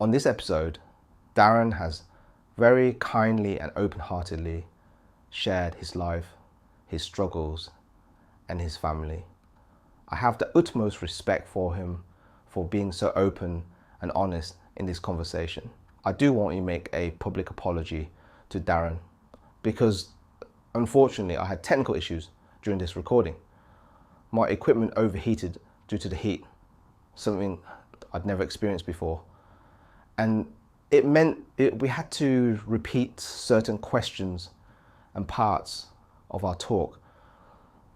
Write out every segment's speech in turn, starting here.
On this episode, Darren has very kindly and open-heartedly shared his life, his struggles, and his family. I have the utmost respect for him for being so open and honest in this conversation. I do want to make a public apology to Darren because unfortunately I had technical issues during this recording. My equipment overheated due to the heat, something I'd never experienced before. And it meant we had to repeat certain questions and parts of our talk.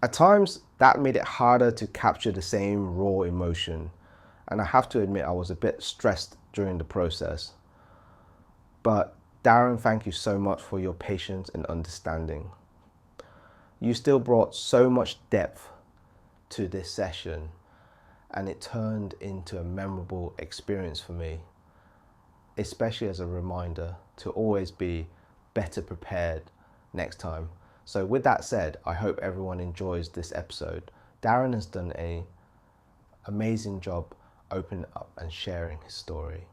At times, that made it harder to capture the same raw emotion. And I have to admit, I was a bit stressed during the process. But Darren, thank you so much for your patience and understanding. You still brought so much depth to this session, and it turned into a memorable experience for me, especially as a reminder to always be better prepared next time. So with that said, I hope everyone enjoys this episode. Darren has done an amazing job opening up and sharing his story,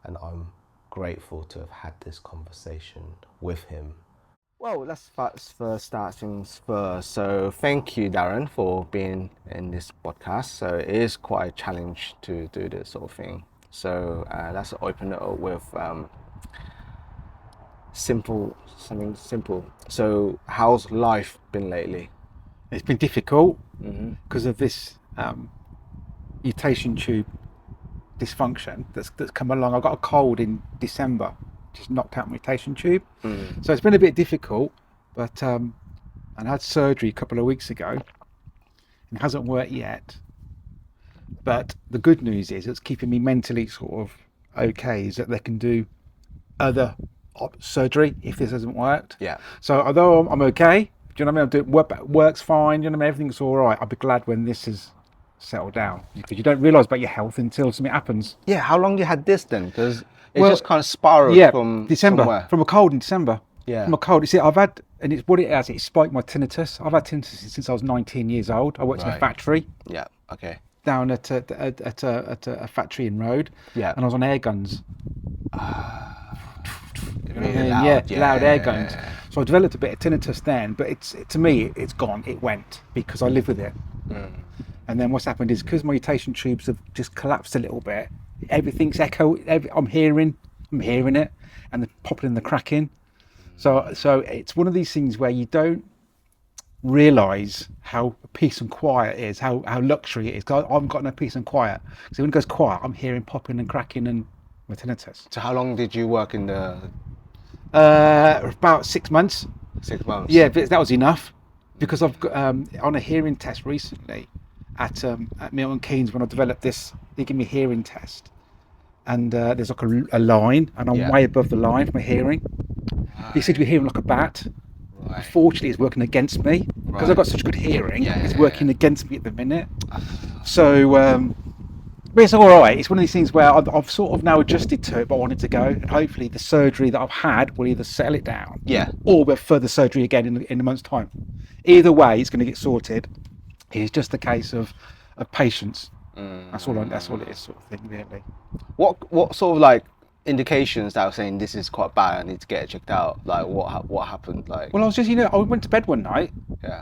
and I'm grateful to have had this conversation with him. Well, let's first start things first. So thank you, Darren, for being in this podcast. So it is quite a challenge to do this sort of thing. So let's open it up with something simple. So how's life been lately? It's been difficult because of this mutation tube dysfunction that's come along. I got a cold in December, just knocked out my mutation tube. So it's been a bit difficult, but I had surgery a couple of weeks ago and it hasn't worked yet. But the good news is it's keeping me mentally sort of okay, is that they can do other surgery if this hasn't worked. Yeah. So although I'm okay, do you know what I mean? Works fine, do you know what I mean? Everything's all right. I'll be glad when this is settled down, because you don't realise about your health until something happens. Yeah, how long you had this then? Because it just kind of spiraled from December, somewhere. from a cold in December. Yeah. From a cold. You see, I've had, and it's what it has, it spiked my tinnitus. I've had tinnitus since I was 19 years old. I worked in a factory. Yeah, okay. Down at a factory in Road. Yeah. And I was on air guns. Really loud, loud air guns. So I developed a bit of tinnitus then, but to me, it's gone. It went because I live with it. And then what's happened is because my mutation tubes have just collapsed a little bit, everything's echo. I'm hearing it, and the popping and the cracking. So it's one of these things where you don't realise how peace and quiet is, how luxury it is. I haven't got no peace and quiet. So when it goes quiet, I'm hearing popping and cracking and my tinnitus. So how long did you work in the... About 6 months. 6 months? Yeah, but that was enough, because I've got on a hearing test recently at Milton Keynes, when I developed this, they give me a hearing test, and there's like a line, and I'm way above the line for my hearing. He said you're hearing like a bat. Right. Unfortunately, it's working against me because I've got such good hearing. It's working against me at the minute. So, but it's all right. It's one of these things where I've sort of now adjusted to it, but I want it to go. And hopefully the surgery that I've had will either settle it down, or we'll have further surgery again in a month's time. Either way, it's going to get sorted. It's just a case of patience. That's all it is, sort of thing, really. What sort of like indications that were saying this is quite bad, I need to get it checked out? Like what happened? Like, well, I was just, I went to bed one night,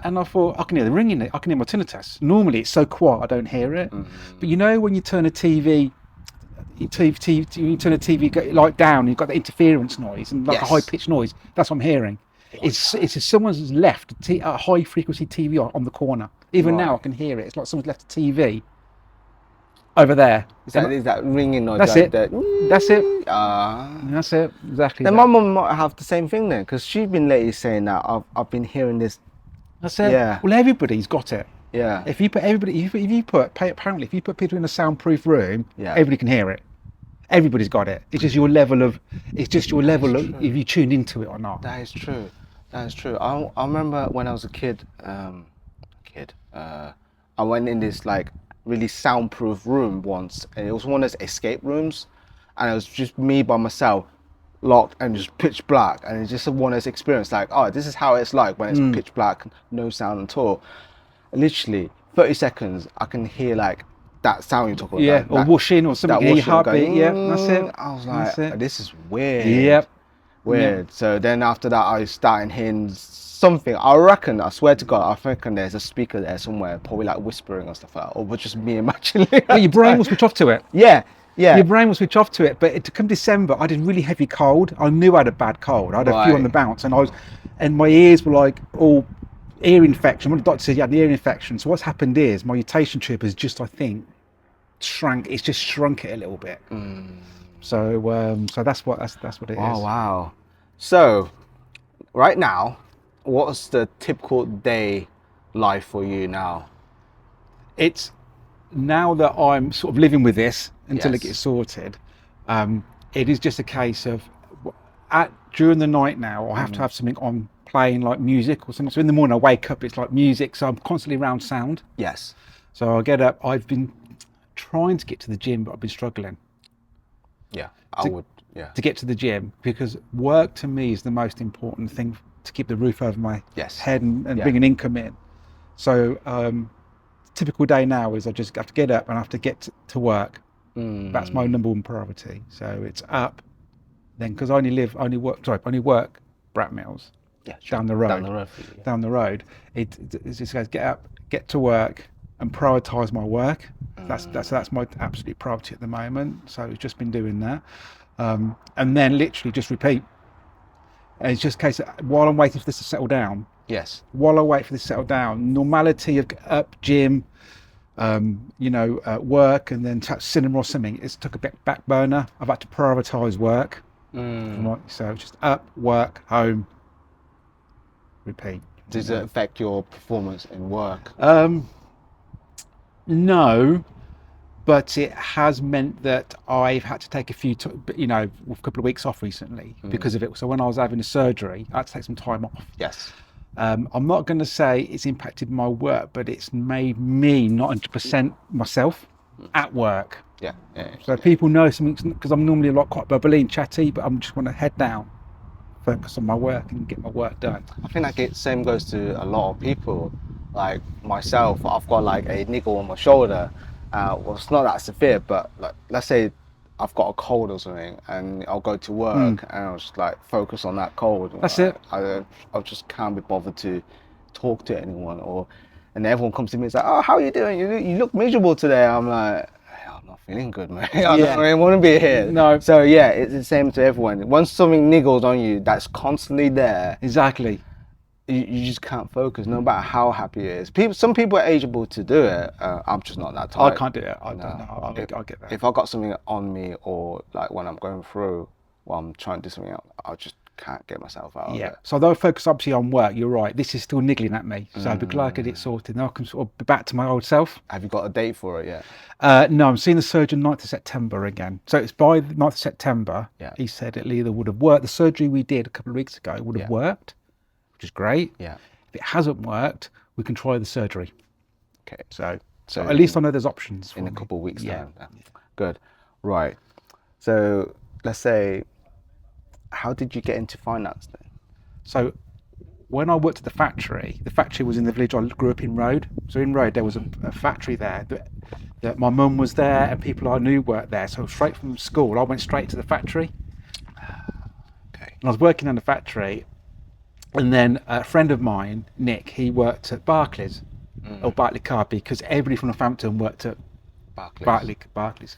and I thought I can hear the ringing. I can hear my tinnitus. Normally it's so quiet I don't hear it, but when you turn a TV, you turn a TV light down, you've got the interference noise and like a high pitched noise. That's what I'm hearing. It's as someone's left a high frequency TV on the corner. Even now I can hear it. It's like someone's left a TV over there. Is that ringing noise? That's like it. That? That's it. That's it. Exactly. Then my mum might have the same thing then, because she's been lately saying that I've been hearing this. That's it. Yeah. Well, everybody's got it. Yeah. If you put people in a soundproof room, everybody can hear it. Everybody's got it. It's just your level of. If you tune into it or not. That is true. I remember when I was a kid. I went in this like really soundproof room once, and it was one of those escape rooms, and it was just me by myself, locked and just pitch black, and it's just one of those experiences like, oh, this is how it's like when it's pitch black, no sound at all. Literally 30 seconds I can hear like that sound you talk about. Yeah, or whooshing or something. That Your whooshing heartbeat. going, Yeah, that's it. I was That's like, it. this is weird. Yep. Weird. So then after that, I started hearing something. I reckon, I swear to God, I reckon there's a speaker there somewhere, probably like whispering or stuff like that, or was just me imagining. Well, your brain will switch off to it. Yeah. Your brain will switch off to it. But to come December, I had a really heavy cold. I knew I had a bad cold. I had a few on the bounce, and my ears were like all ear infection. When the doctor said you had the ear infection, so what's happened is my mutation tube has just, I think, shrank. It's just shrunk it a little bit. So that's what it is. Oh wow. So right now, what's the typical day life for you now? It's now that I'm sort of living with this until it Yes. gets sorted. It is just a case of during the night now I have to have something on playing, like music or something. So in the morning I wake up, it's like music, so I'm constantly around sound. Yes. So I get up. I've been trying to get to the gym, but I've been struggling Yeah. to get to the gym, because work to me is the most important thing to keep the roof over my head and bring an income in. So typical day now is I just have to get up and I have to get to work. That's my number one priority. So it's up, then, because I only work Brat Mills. Yeah, down the road. Down the road. It just goes, get up, get to work, and prioritise my work. That's my absolute priority at the moment. So it's just been doing that, and then literally just repeat. And it's just a case of, while I'm waiting for this to settle down. Yes. While I wait for this to settle down, normality of up, gym, work, and then cinema or something. It's took a bit back burner. I've had to prioritise work. So just up, work, home, repeat. Does it affect your performance in work? No, but it has meant that I've had to take a couple of weeks off recently because of it. So when I was having a surgery, I had to take some time off. Yes. I'm not going to say it's impacted my work, but it's made me not 100% myself at work. Yeah. So people know something, because I'm normally quite bubbly and chatty, but I'm just want to head down, focus on my work and get my work done. I think that same goes to a lot of people. Like myself, I've got like a niggle on my shoulder. Well, it's not that severe, but like, let's say I've got a cold or something, and I'll go to work and I'll just like focus on that cold. That's it. I just can't be bothered to talk to anyone, and everyone comes to me and says, "Oh, how are you doing? You look miserable today." I'm like, I'm not feeling good, man. I don't really want to be here. No. So yeah, it's the same to everyone. Once something niggles on you, that's constantly there. Exactly. You just can't focus, no matter how happy it is. Some people are able to do it. I'm just not that type. I can't do it. I don't know. I'll get that. If I got something on me, or like when I'm going through, while I'm trying to do something else, I just can't get myself out of it. So though I focus obviously on work, you're right, this is still niggling at me. So I'd be glad to get it sorted. Now I can sort of be back to my old self. Have you got a date for it yet? No, I'm seeing the surgeon 9th of September again. So it's by the 9th of September. Yeah. He said it either would have worked. The surgery we did a couple of weeks ago would have worked, which is great. Yeah. If it hasn't worked, we can try the surgery. Okay. So at least I know there's options in a couple of weeks Yeah. time. Good. Right. So let's say, how did you get into finance then? So when I worked at the factory was in the village I grew up in Road. So in Road there was a factory there that my mum was there and people I knew worked there. So straight from school I went straight to the factory. Okay. And I was working in the factory, and then a friend of mine, Nick, he worked at Barclays or Barclay Card, because everybody from Northampton worked at Barclays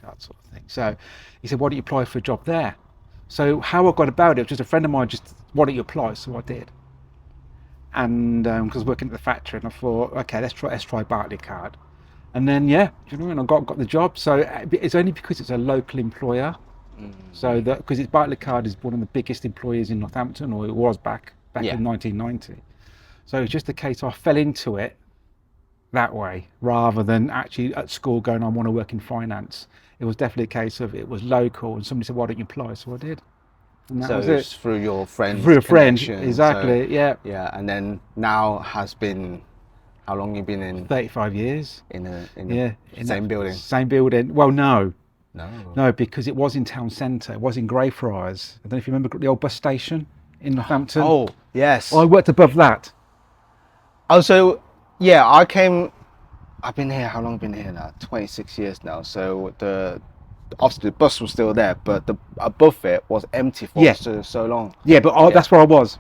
Card sort of thing. So he said, why don't you apply for a job there? So how I got about it was just a friend of mine just, why don't you apply? So I did. And because I was working at the factory, and I thought, okay, let's try Barclay Card. And then I got the job. So it's only because it's a local employer. So that, because it's Barclay Card is one of the biggest employers in Northampton, or it was back in 1990. So it's just a case I fell into it that way, rather than actually at school going, I want to work in finance. It was definitely a case of, it was local, and somebody said, why don't you apply? So I did. And that was it. Through your friend. Through a friend, exactly. So, yeah. And then now has been, how long you been in? 35 years. In the same building. Same building. Well, no, No, because it was in town centre. It was in Greyfriars. I don't know if you remember the old bus station in Northampton. Oh, yes. I worked above that. Oh, so yeah, I came I've been here. How long been here now? 26 years now. So obviously the bus was still there, but the above it was empty for Yeah. so long. Yeah, but Yeah. that's where I was.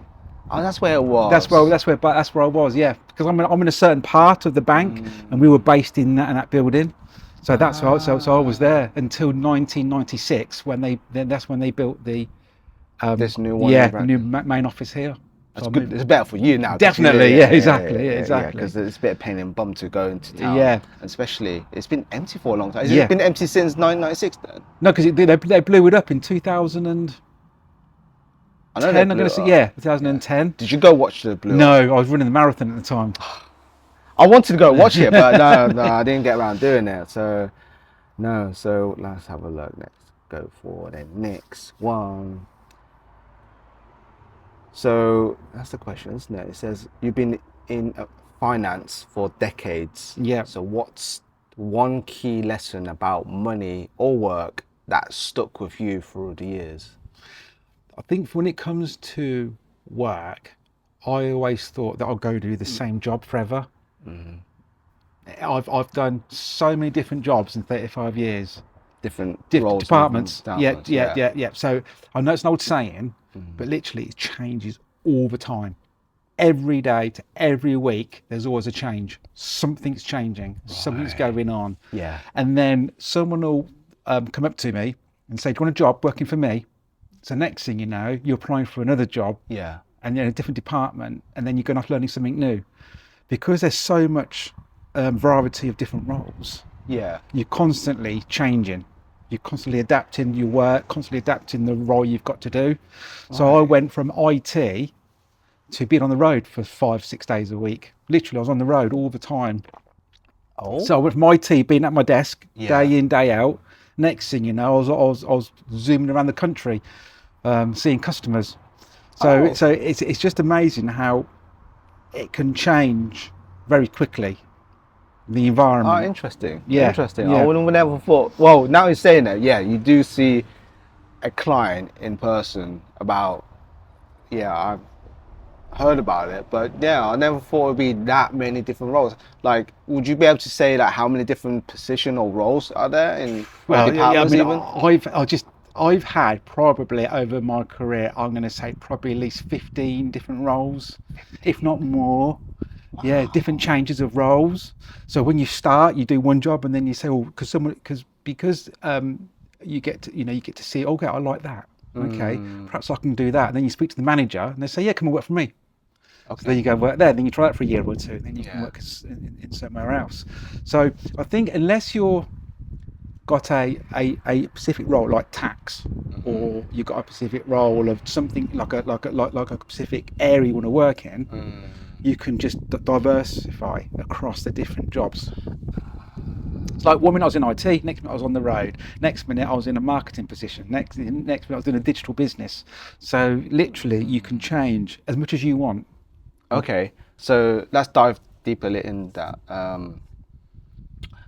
Oh, that's where it was. That's where I was. Yeah, because I'm in a certain part of the bank, and we were based in that building. So so I was there until 1996 that's when they built the This new one. In the new main office here. That's So I good. moved. It's better for you now. 'Cause Definitely, yeah, exactly, yeah, exactly. Because it's a bit of pain in the bum to go into town. Yeah. Especially, it's been empty for a long time. Has Yeah. it been empty since 1996 then? No, because they blew it up in 2010. I know I'm going to say, yeah, 2010. Did you go watch the blue? No, I was running the marathon at the time. I wanted to go watch it, but no, I didn't get around doing it. So, no. So let's have a look. Let's go for the next one. So that's the question, isn't it? It says you've been in finance for decades. Yeah. So what's one key lesson about money or work that stuck with you through the years? I think when it comes to work, I always thought that I'll go do the same job forever. I've done so many different jobs in 35 years. Different departments. Different Yeah. So I know it's an old saying, but literally it changes all the time. Every day to every week, there's always a change. Something's changing. Right. Something's going on. Yeah. And then someone will come up to me and say, "Do you want a job working for me?" So next thing you know, you're applying for another job. Yeah. And you're in a different department, and then you're going off learning something new, because there's so much variety of different roles. Yeah. You're constantly changing. You're constantly adapting your work, constantly adapting the role you've got to do. So I went from IT to being on the road for 5-6 days a week. Literally, I was on the road all the time. Oh. So I went from IT, being at my desk day in, day out. Next thing you know, I was zooming around the country, seeing customers. So it's just amazing how it can change very quickly. The environment. Oh, interesting. Yeah. Interesting. Yeah. I would never thought. Well, now you're saying that, yeah, you do see a client in person about. Yeah, I've heard about it, but yeah, I never thought it'd be that many different roles. Like, would you be able to say like how many different position or roles are there in departments? I've had probably over my career, I'm going to say probably at least 15 different roles, if not more. Yeah, different changes of roles. So when you start, you do one job, and then you say, "Oh, because you get to see. Okay, I like that. Okay, perhaps I can do that." And then you speak to the manager, and they say, "Yeah, come and work for me." Okay. So then you go work there. Then you try that for a year or two, and then you can work in somewhere else. So I think unless you're got a specific role like tax, or you've got a specific role of something like a specific area you want to work in. You can just diversify across the different jobs. It's like 1 minute I was in IT, next minute I was on the road, next minute I was in a marketing position, next minute I was doing a digital business. So literally you can change as much as you want. Okay, so let's dive deeper in that.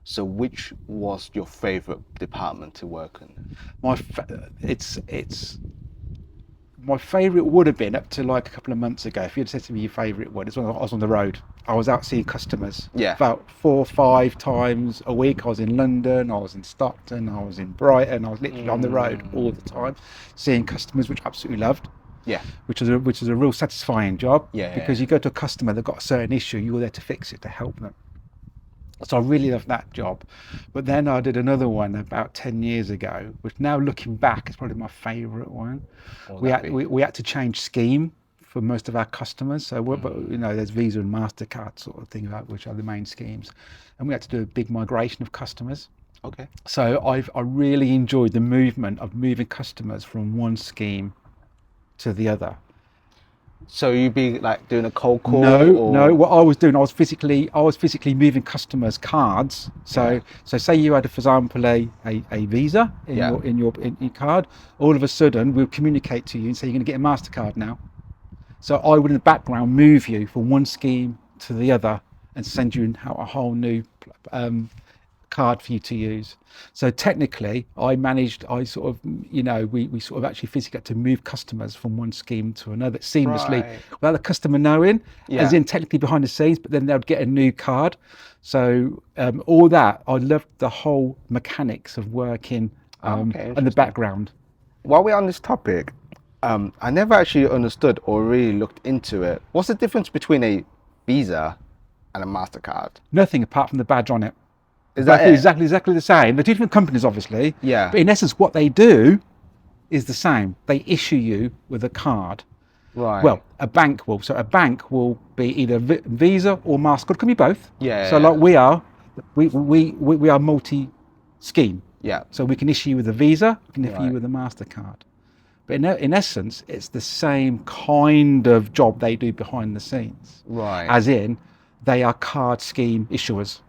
So which was your favorite department to work in? My favourite would have been up to like a couple of months ago. If you'd said to me your favourite one, it's when I was on the road. I was out seeing customers. Yeah. About 4 or 5 times a week. I was in London, I was in Stockton, I was in Brighton. I was literally on the road all the time, seeing customers, which I absolutely loved. Yeah. Which is a real satisfying job. Yeah. Because you go to a customer, they've got a certain issue, you're there to fix it, to help them. So I really loved that job. But then I did another one about 10 years ago, which now looking back is probably my favourite one. We had to change scheme for most of our customers. So there's Visa and MasterCard sort of thing, which are the main schemes. And we had to do a big migration of customers. Okay. So I really enjoyed the movement of moving customers from one scheme to the other. So you'd be like doing a cold call? No. What I was doing, I was physically moving customers' cards. So say you had, for example, a Visa in your card. All of a sudden, we'll communicate to you and say you're going to get a MasterCard now. So I would, in the background, move you from one scheme to the other and send you out a whole new card for you to use. So technically, I sort of, we sort of actually physically had to move customers from one scheme to another seamlessly Right. without the customer knowing, as Yeah. in technically behind the scenes, but then they'd get a new card. So all that, I loved the whole mechanics of working Okay, and the interesting. background. While we're on this topic, I never actually understood or really looked into it. What's the difference between a Visa and a MasterCard? Nothing apart from the badge on it. Is that Both are it? exactly the same. They're two different companies, obviously. Yeah. But in essence, what they do is the same. They issue you with a card. Right. Well, a bank will. So a bank will be either Visa or MasterCard. Can be both. Yeah. So like we are multi-scheme. Yeah. So we can issue you with a Visa, we can issue Right. you with a MasterCard. But in essence, it's the same kind of job they do behind the scenes. Right. As in, they are card scheme issuers.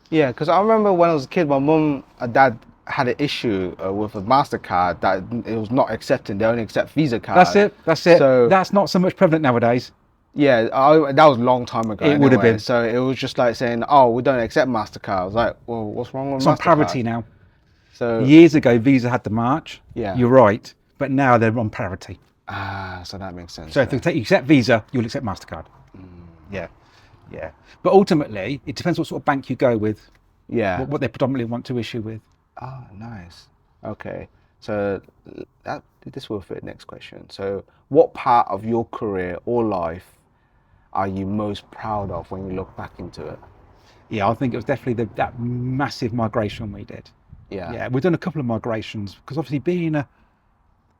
Yeah, because I remember when I was a kid, my mum and dad had an issue with a MasterCard that it was not accepting. They only accept Visa cards. That's it. So That's not so much prevalent nowadays. yeah, that was a long time ago. It would have been. So it was just like saying, "Oh, we don't accept MasterCard." I was like, "Well, what's wrong with It's MasterCard?" on parity now. So Years ago, Visa had the march. Yeah. You're right. But now they're on parity. so that makes sense. So if you accept Visa, you'll accept MasterCard. Yeah. But ultimately, it depends what sort of bank you go with, Yeah. what they predominantly want to issue with. Oh, nice. Okay. So this will fit next question. So what part of your career or life are you most proud of when you look back into it? Yeah, I think it was definitely that massive migration we did. Yeah. Yeah, we've done a couple of migrations because obviously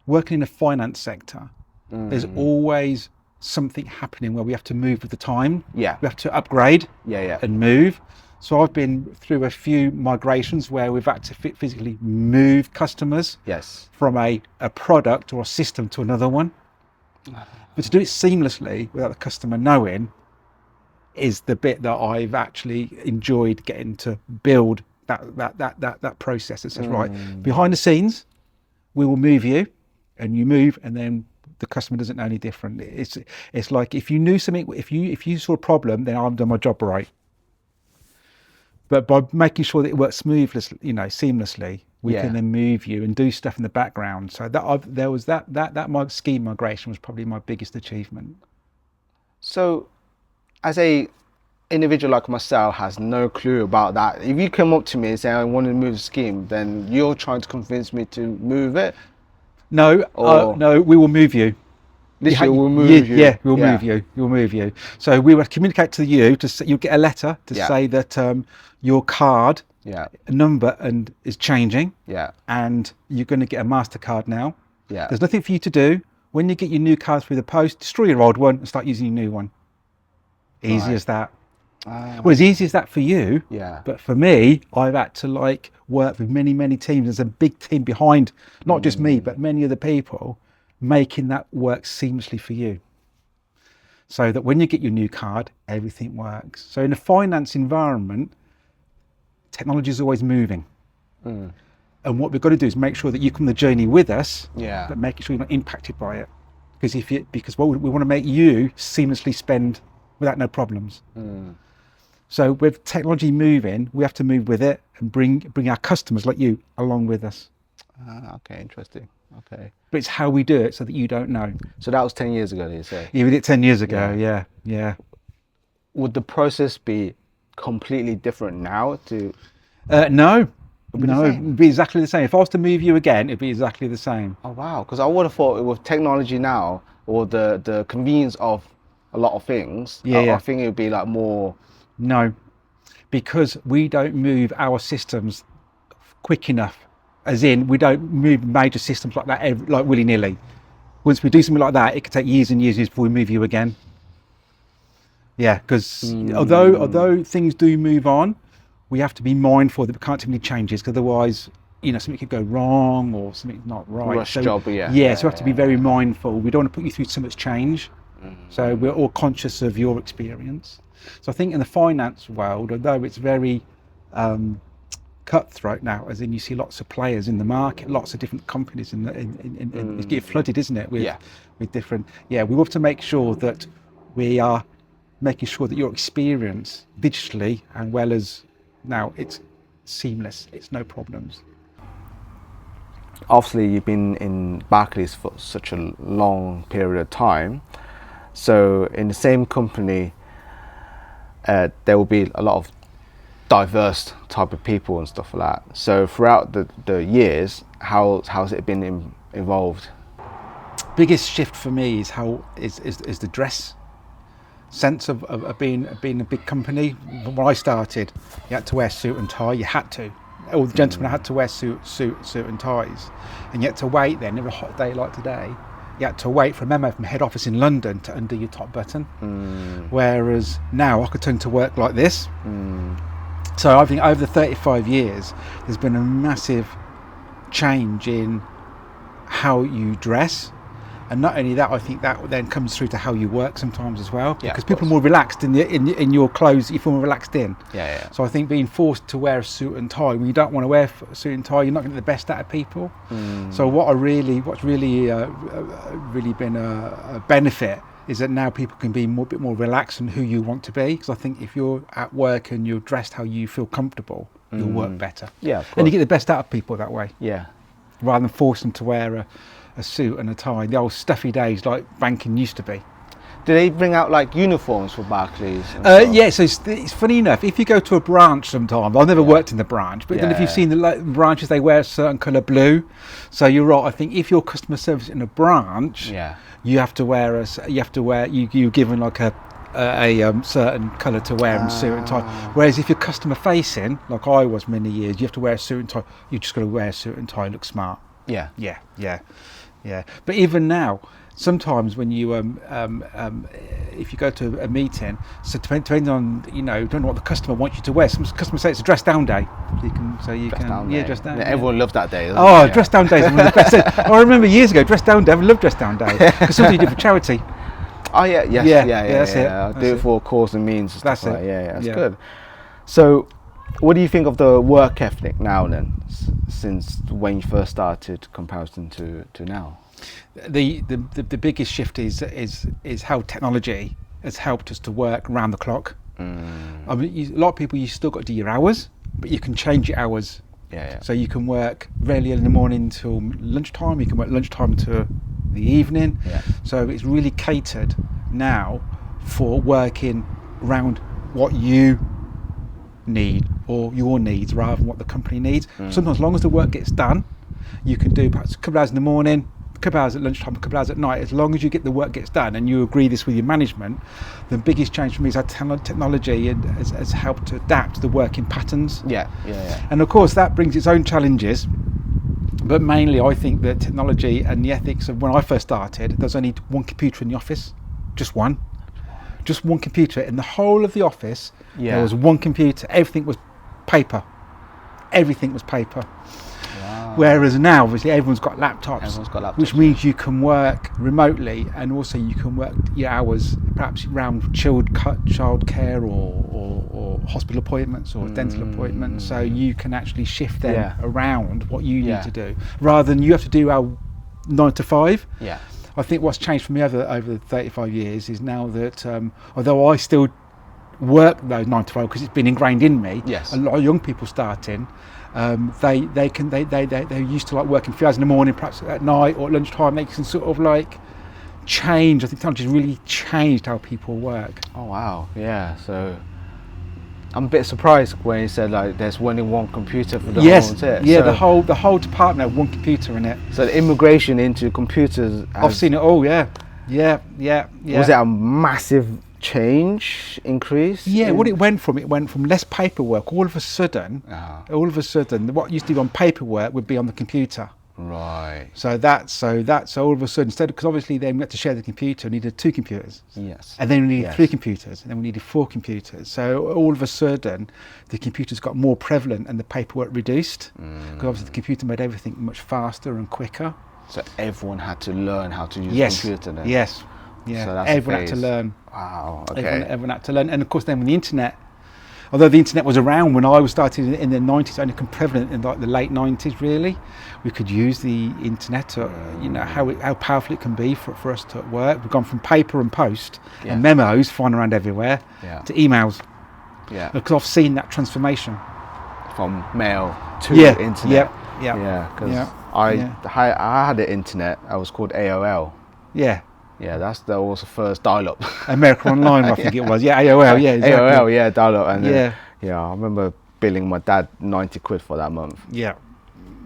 working in the finance sector, there's always something happening where we have to move with the time. Yeah. We have to upgrade Yeah. and move. So I've been through a few migrations where we've had to physically move customers Yes. from a product or a system to another one. But to do it seamlessly without the customer knowing is the bit that I've actually enjoyed getting to build that process. It says, right, behind the scenes, we will move you, and you move, and then the customer doesn't know any different. It's like if you knew something, if you saw a problem, then I've done my job right. But by making sure that it works smoothly, seamlessly, we can then move you and do stuff in the background. So my scheme migration was probably my biggest achievement. So as a individual like myself has no clue about that, if you come up to me and say I want to move the scheme, then you're trying to convince me to move it? No, no, we will move you. This year we'll move you. Yeah, we'll move you. We'll move you. So we will communicate to you you'll get a letter to say that your card number is changing. Yeah. And you're going to get a MasterCard now. Yeah. There's nothing for you to do. When you get your new card through the post, destroy your old one and start using your new one. Easy as that. Well, as easy as that for you. Yeah. But for me, I've had to work with many teams. There's a big team behind, not just me, but many other people making that work seamlessly for you. So that when you get your new card, everything works. So in a finance environment, technology is always moving. And what we've got to do is make sure that you come on the journey with us, but making sure you're not impacted by it. Because we want to make you seamlessly spend without no problems. So with technology moving, we have to move with it and bring our customers like you along with us. Okay, interesting. Okay. But it's how we do it so that you don't know. So that was 10 years ago, did you say? Yeah, we did it 10 years ago, yeah. Would the process be completely different now to... No, it'd be exactly the same. If I was to move you again, it'd be exactly the same. Oh, wow. Because I would have thought with technology now, or the convenience of a lot of things, I think it would be more... No, because we don't move our systems quick enough. As in, we don't move major systems like that like willy-nilly. Once we do something like that, it could take years and years before we move you again. Yeah, because although things do move on, we have to be mindful that we can't do any changes, because otherwise, something could go wrong or something's not right. So we have to be very mindful. We don't want to put you through so much change. So we're all conscious of your experience. So I think in the finance world, although it's very cutthroat now, as in you see lots of players in the market, lots of different companies it's getting flooded, isn't it, with different... we have to make sure that we are making sure that your experience digitally, and well as now it's seamless. It's no problems. Obviously, you've been in Barclays for such a long period of time. So in the same company, there will be a lot of diverse type of people and stuff like that. So throughout the years, how's it been evolved? Biggest shift for me is is the dress sense of being a big company. When I started, you had to wear suit and tie. You had to. All the gentlemen had to wear suit and ties, and you had to wait. Then, every hot day like today, you had to wait for a memo from head office in London to undo your top button. Whereas now I could turn to work like this. So I think over the 35 years, there's been a massive change in how you dress. And not only that, I think that then comes through to how you work sometimes as well, because people are more relaxed in your clothes. You feel more relaxed in. Yeah. So I think being forced to wear a suit and tie when you don't want to wear a suit and tie, you're not going to get the best out of people. So what's really been a benefit is that now people can be a bit more relaxed in who you want to be. Because I think if you're at work and you're dressed how you feel comfortable, you'll work better. Yeah, of course. And you get the best out of people that way. Yeah. Rather than force them to wear a suit and a tie, the old stuffy days like banking used to be. Do they bring out like uniforms for Barclays? Yeah, so it's funny enough, if you go to a branch sometimes, I've never worked in the branch, but then if you've seen the branches, they wear a certain colour blue. So you're right, I think if you're customer service in a branch, you have to wear you're given like a certain colour to wear and suit and tie. Whereas if you're customer facing, like I was many years, you have to wear a suit and tie. You just got to wear a suit and tie, look smart. Yeah. But even now, sometimes when you if you go to a meeting, so depending on don't know what the customer wants you to wear. Some customers say it's a dress down day. Dress down. Everyone loved that day. Dress down day is one of the best. I remember years ago, dress down day. I loved dress down day because something you did for charity. Oh yeah, that's it. I do it for cause and means. And that's stuff it. Like that. That's good. So, what do you think of the work ethic now then, since when you first started, comparison to now? The biggest shift is how technology has helped us to work round the clock. I mean, a lot of people, you still got to do your hours, but you can change your hours. So you can work really early in the morning till lunchtime. You can work lunchtime to the evening. So it's really catered now for working around what you need or your needs rather than what the company needs. Sometimes as long as the work gets done, you can do perhaps a couple of hours in the morning, a couple of hours at lunchtime, a couple of hours at night. As long as you get the work gets done and you agree this with your management, the biggest change for me is that technology has helped to adapt the working patterns. And of course that brings its own challenges, but mainly I think that technology and the ethics of when I first started, there's only one computer in the office, just one computer in the whole of the office. There was one computer. Everything was paper. Whereas now, obviously, everyone's got laptops, which means you can work remotely, and also you can work your hours perhaps around child care or hospital appointments or dental appointments. So you can actually shift them around what you need to do, rather than you have to do our 9 to 5. I think what's changed for me over the 35 years is now that although I still work those 9 to 5 because it's been ingrained in me, a lot of young people starting, they're used to like working 3 hours in the morning, perhaps at night or at lunchtime. They can sort of like change. I think technology has really changed how people work. Oh wow, So I'm a bit surprised when you said like there's only one computer for the whole the whole department had one computer in it. So the immigration into computers, I've seen it all. Yeah. Was it a massive increase? What it went from less paperwork. All of a sudden, what used to be on paperwork would be on the computer. Right. So that's all of a sudden, instead, because obviously then we had to share the computer, we needed 2 computers. And then we needed 3 computers, and then we needed 4 computers. So all of a sudden, the computers got more prevalent and the paperwork reduced, because obviously the computer made everything much faster and quicker. So everyone had to learn how to use the computer then? Yes. So everyone had to learn. Wow, okay. Everyone had to learn. And of course then when the internet, although the internet was around when I was starting in the 90s, only became in like the late 90s really, we could use the internet to, how powerful it can be for us to work. We've gone from paper and post and memos flying around everywhere to emails. Because I've seen that transformation. from mail to Yeah, internet. yeah, because yeah, I yeah. I had the internet. I was called AOL. Yeah. Yeah, that was the first dial-up. America Online, I think it was. Yeah, AOL. Yeah, exactly. AOL, yeah, dial-up, and then Yeah, I remember billing my dad 90 quid for that month. yeah,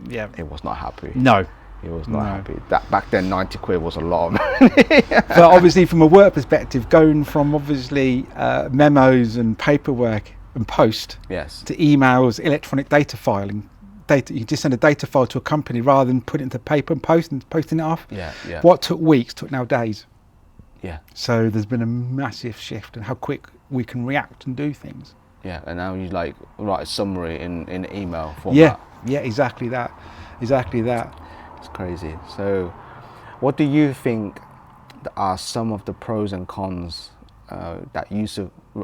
yeah. He was not happy. No, He was not no. happy. That back then, 90 quid was a lot of money. But obviously, from a work perspective, going from obviously memos and paperwork and post Yes. to emails, electronic data filing. You just send a data file to a company rather than putting it into paper and posting it off. Yeah, yeah. What took weeks took now days. Yeah. So there's been a massive shift in how quick we can react and do things. Yeah, and now you like write a summary in email format. Yeah, exactly that. Exactly that. It's crazy. So, what do you think are some of the pros and cons that you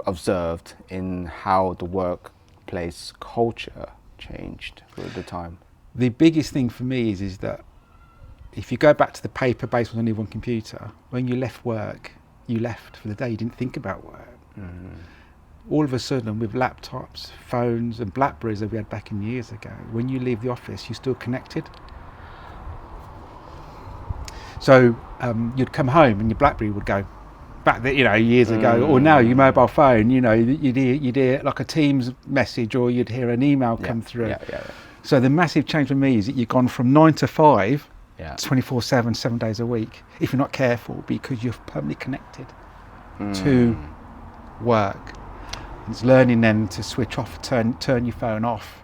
observed in how the workplace culture changed through the time? The biggest thing for me is that if you go back to the paper based on only one computer, when you left work, you left for the day. You didn't think about work. All of a sudden, with laptops, phones, and Blackberries that we had back in years ago, when you leave the office, you're still connected. So you'd come home and your BlackBerry would go. Back then, years ago, or now your mobile phone, you'd hear like a Teams message, or you'd hear an email come through. Yeah. So the massive change for me is that you've gone from 9 to 5, Yeah. 24/7, 7 days a week, if you're not careful, because you're permanently connected to work. It's learning then to switch off, turn your phone off,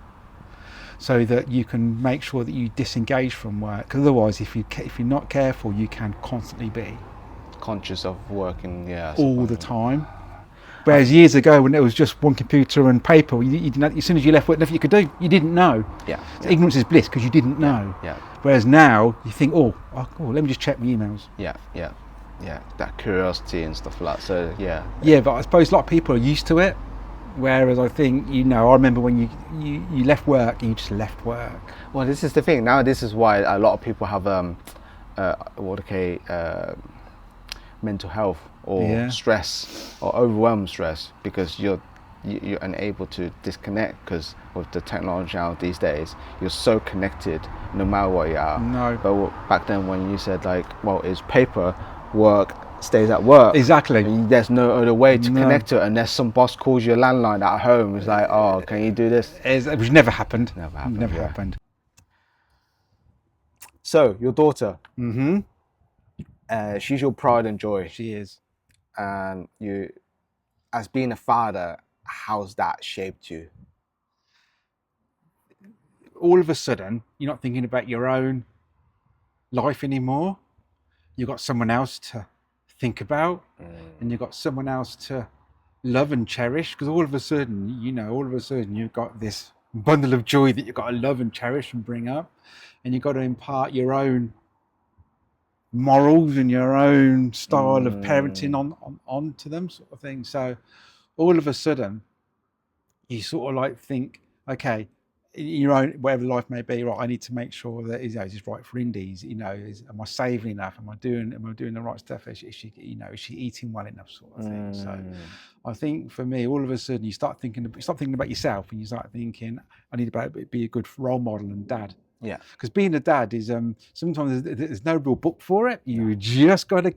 so that you can make sure that you disengage from work. 'Cause otherwise, if you're not careful, you can constantly be Conscious of working, all the time. Whereas years ago, when it was just one computer and paper, you didn't, as soon as you left work, nothing you could do. You didn't know. So ignorance is bliss, because you didn't know. Yeah. Whereas now you think, oh, let me just check my emails. Yeah. That curiosity and stuff like that. So yeah. Yeah, but I suppose a lot of people are used to it. Whereas I think, I remember when you left work and you just left work. Well, this is the thing. Now this is why a lot of people have mental health or stress or overwhelmed stress, because you're unable to disconnect, because with the technology now these days, you're so connected no matter what you are. No. But back then when you said it's paper, work stays at work. Exactly. And there's no other way to connect to it unless some boss calls you a landline at home. It's like, oh, can you do this? Which never happened. Never happened. Never happened. So your daughter, Mm-hmm. she's your pride and joy. She is. And you, as being a father, how's that shaped you? All of a sudden, you're not thinking about your own life anymore. You've got someone else to think about, and you've got someone else to love and cherish, because all of a sudden you've got this bundle of joy that you've got to love and cherish and bring up, and you've got to impart your own morals and your own style of parenting on to them, sort of thing. So all of a sudden you sort of think, okay, your own, whatever life may be, right, I need to make sure that is this right for Indies, am I saving enough, am I doing the right stuff, is she eating well enough, sort of thing. So I think for me, all of a sudden you stop thinking about yourself, and you start thinking, I need to be a good role model and dad. Yeah, because being a dad is sometimes there's no real book for it. You just got to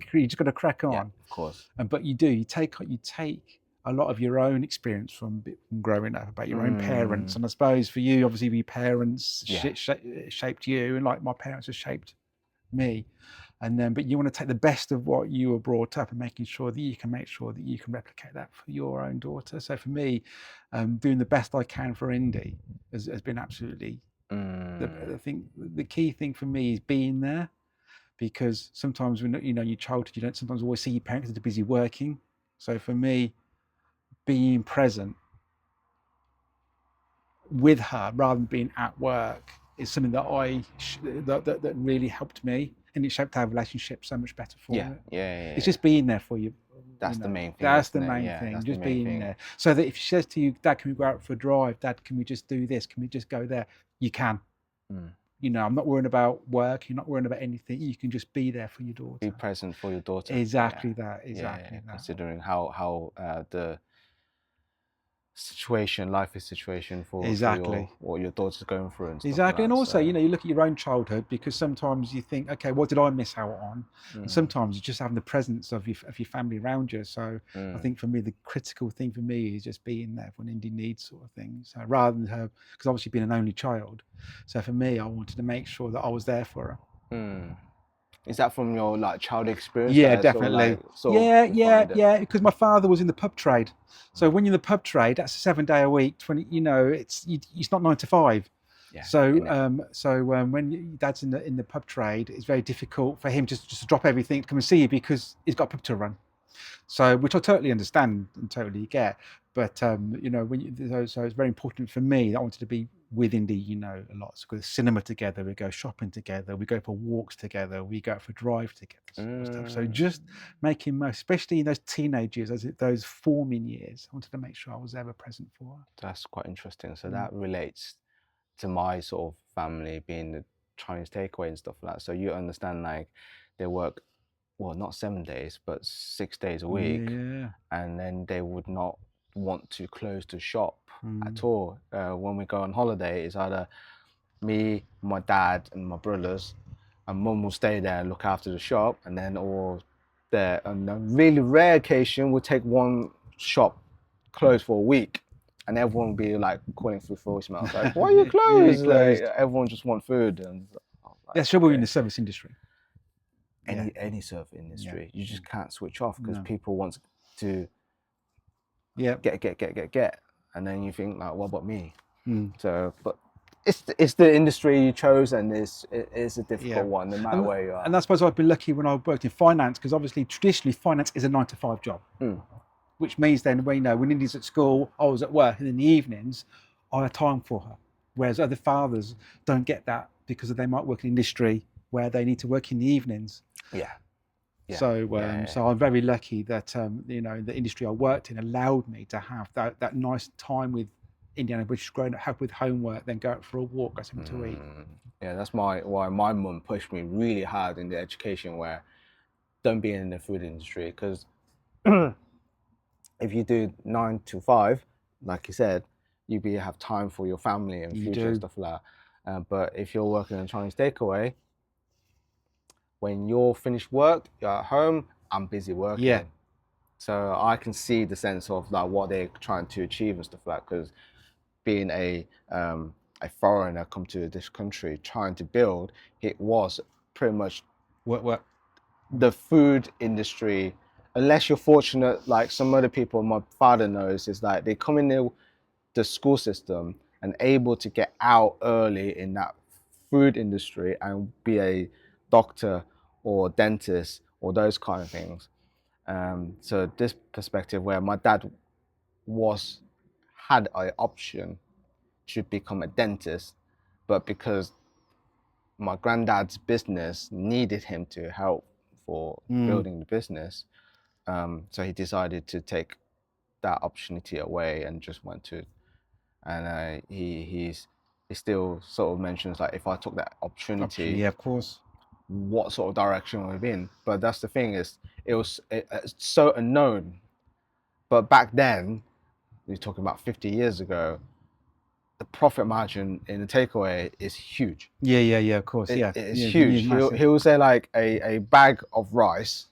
crack on. Yeah, of course. But you take a lot of your own experience from growing up, about your own parents, and I suppose for you, obviously, your parents shaped you, and like my parents have shaped me. And then, but you want to take the best of what you were brought up and making sure that you can replicate that for your own daughter. So for me, doing the best I can for Indy has been absolutely. I think the key thing for me is being there, because sometimes when your childhood, you don't sometimes always see your parents, they're busy working. So for me, being present with her rather than being at work is something that that really helped me, and it shaped our relationship so much better for me. Yeah. It's just being there for you. That's the main thing. That's the main thing. Just being there. So that if she says to you, Dad, can we go out for a drive? Dad, can we just do this? Can we just go there? You can. I'm not worrying about work. You're not worrying about anything. You can just be there for your daughter. Be present for your daughter. Exactly that. Exactly that. Considering how life is situation for Exactly. what your daughter's going through and stuff like Exactly. And that. also, So, you know, you look at your own childhood, because sometimes you think, okay, what did I miss out on? And sometimes you just having the presence of your family around you. So I think for me, the critical thing for me is just being there when Indy needs, sort of thing. So rather than her, because obviously being an only child. So for me, I wanted to make sure that I was there for her. is that from your like child experience Yeah, that sort of definitely. like sort of Yeah, yeah, defined it? yeah. Because my father was in the pub trade. So when you're in the pub trade, that's a 7 day a week. 20. You know, it's not 9 to 5. Yeah. So innit? when your dad's in the pub trade, it's very difficult for him just to drop everything to come and see you, because he's got a pub to run. So, which I totally understand and totally get. But you know, so it's very important for me that I wanted to be with Indy, you know, a lot. So we go to cinema together, we go shopping together, we go for walks together, we go out for a drive together, sort of stuff. So just making most, especially in those teenage years, those forming years, I wanted to make sure I was ever present for her. That's quite interesting. So that relates to my sort of family being the Chinese takeaway and stuff like that. So you understand, like, they work, well, not 7 days, but 6 days a week, Yeah. and then they would not want to close the shop at all. When we go on holiday, it's either me, my dad, and my brothers, and mum will stay there and look after the shop, and then, or there, on a really rare occasion, we'll take one shop closed for a week, and everyone will be like calling through voicemails like, "Why are you closed?" Like, everyone just want food, and like, That's trouble in the service industry. any service industry, you just can't switch off because people want to get, and then you think like, what about me? So, but it's the industry you chose, and it's a difficult one no matter where you are. And I suppose I've been lucky when I worked in finance, because obviously traditionally finance is a 9 to 5 job, which means then when Indy's at school, I was at work, and in the evenings I had time for her, whereas other fathers don't get that because they might work in industry where they need to work in the evenings. So I'm very lucky that you know, the industry I worked in allowed me to have that nice time with Indiana, which is growing up, help with homework, then go out for a walk, go something to eat. Yeah, that's why my mum pushed me really hard in the education, where don't be in the food industry, because if you do 9 to 5, like you said, you have time for your family and future and stuff like that. But if you're working in Chinese takeaway, when you're finished work, you're at home, I'm busy working. Yeah. So I can see the sense of like what they're trying to achieve and stuff like that, because being a foreigner come to this country trying to build, it was pretty much What? the food industry, unless you're fortunate, like some other people my father knows, is like they come in the school system and able to get out early in that food industry and be a doctor or dentist or those kind of things. So this perspective where my dad had an option to become a dentist, but because my granddad's business needed him to help for building the business, so he decided to take that opportunity away and just went to, and he still sort of mentions like, if I took that opportunity, Yeah, of course. what sort of direction would we be in? But that's the thing, is it's so unknown. But back then, we're talking about 50 years ago, the profit margin in the takeaway is huge. Yeah, of course. It's huge. He'll say like a bag of rice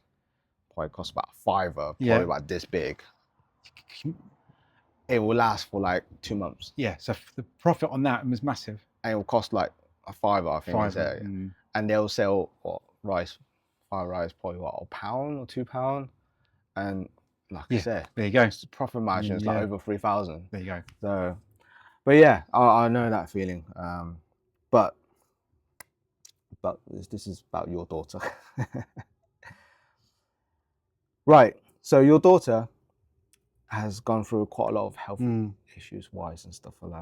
probably costs about £5, probably about this big. It will last for like 2 months. Yeah, so the profit on that was massive. And it will cost like a £5, I think. And they'll sell rice probably what, £1 or £2, and like I said, there you go. The profit margin is like over 3,000. There you go. So, but yeah, I know that feeling. But this is about your daughter. Right. So your daughter has gone through quite a lot of health issues wise and stuff like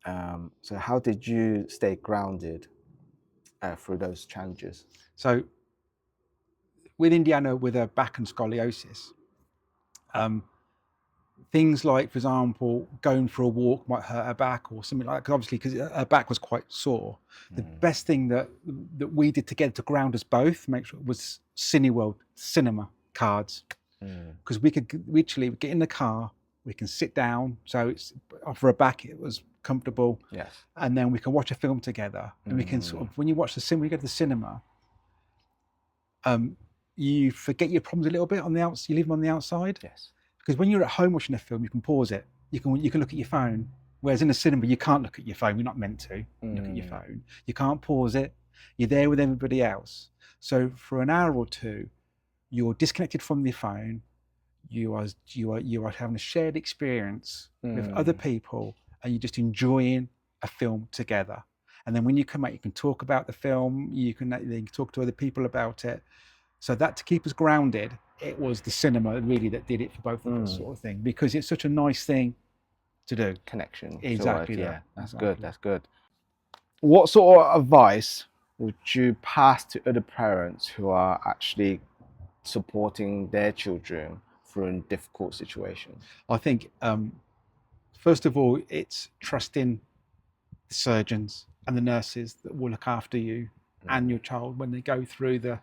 that. So how did you stay grounded through those challenges? So with Indiana, with her back and scoliosis, things like, for example, going for a walk might hurt her back or something like that, obviously because her back was quite sore. The best thing that we did together to ground us both, make sure, was Cineworld cinema cards, because we could literally get in the car, We can sit down, so it's for her back it was comfortable. Yes. And then we can watch a film together, and we can sort of, when you watch the cinema, you go to the cinema, you forget your problems a little bit on the outside. You leave them on the outside. Yes. Because when you're at home watching a film, you can pause it. You can look at your phone. Whereas in the cinema, you can't look at your phone. You're not meant to look at your phone. You can't pause it. You're there with everybody else. So for an hour or two, you're disconnected from your phone. You are having a shared experience with other people, and you're just enjoying a film together. And then when you come out, you can talk about the film. You can talk to other people about it. So that, to keep us grounded, it was the cinema really that did it for both of us, sort of thing, because it's such a nice thing to do. Connection. Exactly. Yeah, that. that's Exactly. good. That's good. What sort of advice would you pass to other parents who are actually supporting their children through a difficult situation? I think, first of all, it's trusting the surgeons and the nurses that will look after you and your child when they go through the,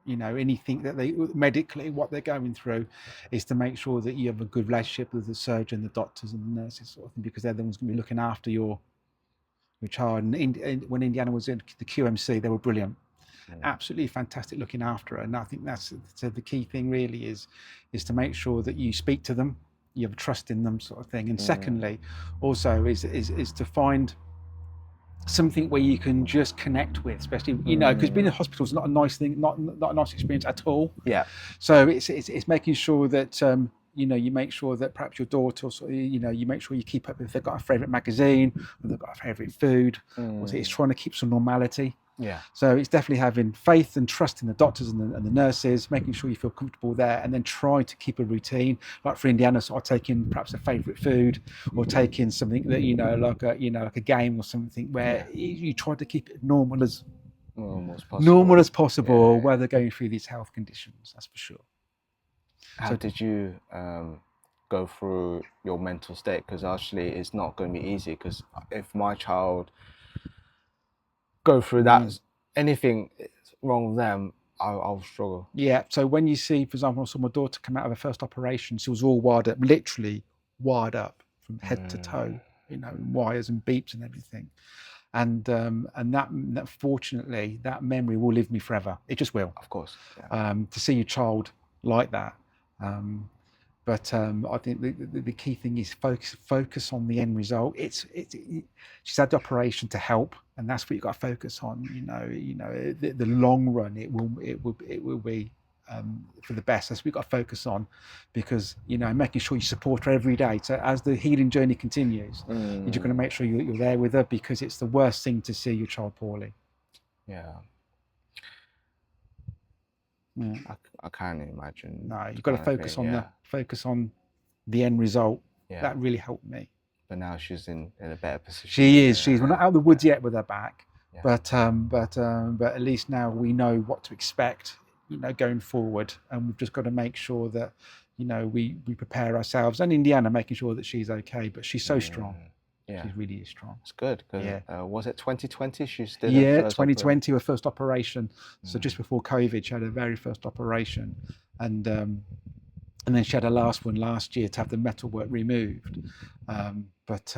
anything that they medically, what they're going through, is to make sure that you have a good relationship with the surgeon, the doctors, and the nurses, sort of thing, because they're the ones going to be looking after your child. And when Indiana was in the QMC, they were brilliant. Absolutely fantastic looking after her. And I think that's the key thing really is to make sure that you speak to them, you have trust in them, sort of thing. And secondly, also is to find something where you can just connect with, especially, because being in hospital is not a nice thing, not a nice experience at all. Yeah. So it's making sure that you make sure that perhaps your daughter, you make sure you keep up if they've got a favourite magazine, or they've got a favourite food, or it's trying to keep some normality. Yeah. So it's definitely having faith and trust in the doctors and the nurses, making sure you feel comfortable there, and then try to keep a routine. Like for Indiana, sort of taking perhaps a favourite food, or taking something that like a game or something where you try to keep it normal as possible, while they're going through these health conditions. That's for sure. How did you go through your mental state? Because actually, it's not going to be easy. Because if my child go through that, anything wrong with them, I'll struggle. Yeah. So when you see, for example, I saw my daughter come out of her first operation, she was all wired up, literally wired up from head to toe, wires and beeps and everything. And that fortunately, that memory will live me forever. It just will. Of course. Yeah. To see your child like that. But I think the key thing is focus on the end result. She's had the operation to help, and that's what you've got to focus on. The long run, it will be for the best. That's what we've got to focus on, because making sure you support her every day. So as the healing journey continues, you're just going to make sure you're there with her, because it's the worst thing to see your child poorly. Yeah. I can't imagine. No, you've got to focus on the end result. Yeah. That really helped me. But now she's in a better position. She is. We're not out of the woods yet with her back, but at least now we know what to expect, going forward, and we've just got to make sure that we prepare ourselves. And Indiana, making sure that she's okay, but she's so strong. Yeah. She really is strong. It's good. Was it 2020 she did? 2020, her first operation. So just before COVID, she had her very first operation, and then she had her last one last year to have the metalwork removed. But it's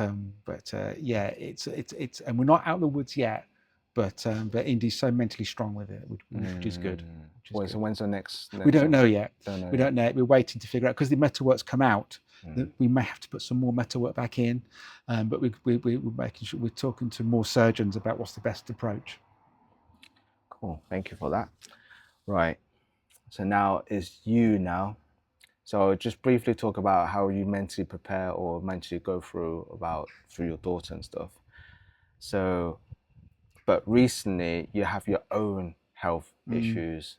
and we're not out of the woods yet. But Indy's so mentally strong with it, which is good. So when's the next? We don't know yet. We don't know. We're waiting to figure out, because the metalwork's come out. We may have to put some more metalwork back in, but we're making sure we're talking to more surgeons about what's the best approach. Cool. Thank you for that. Right. So now it's you now. So just briefly talk about how you mentally prepare or mentally go through your daughter and stuff. So, but recently you have your own health issues.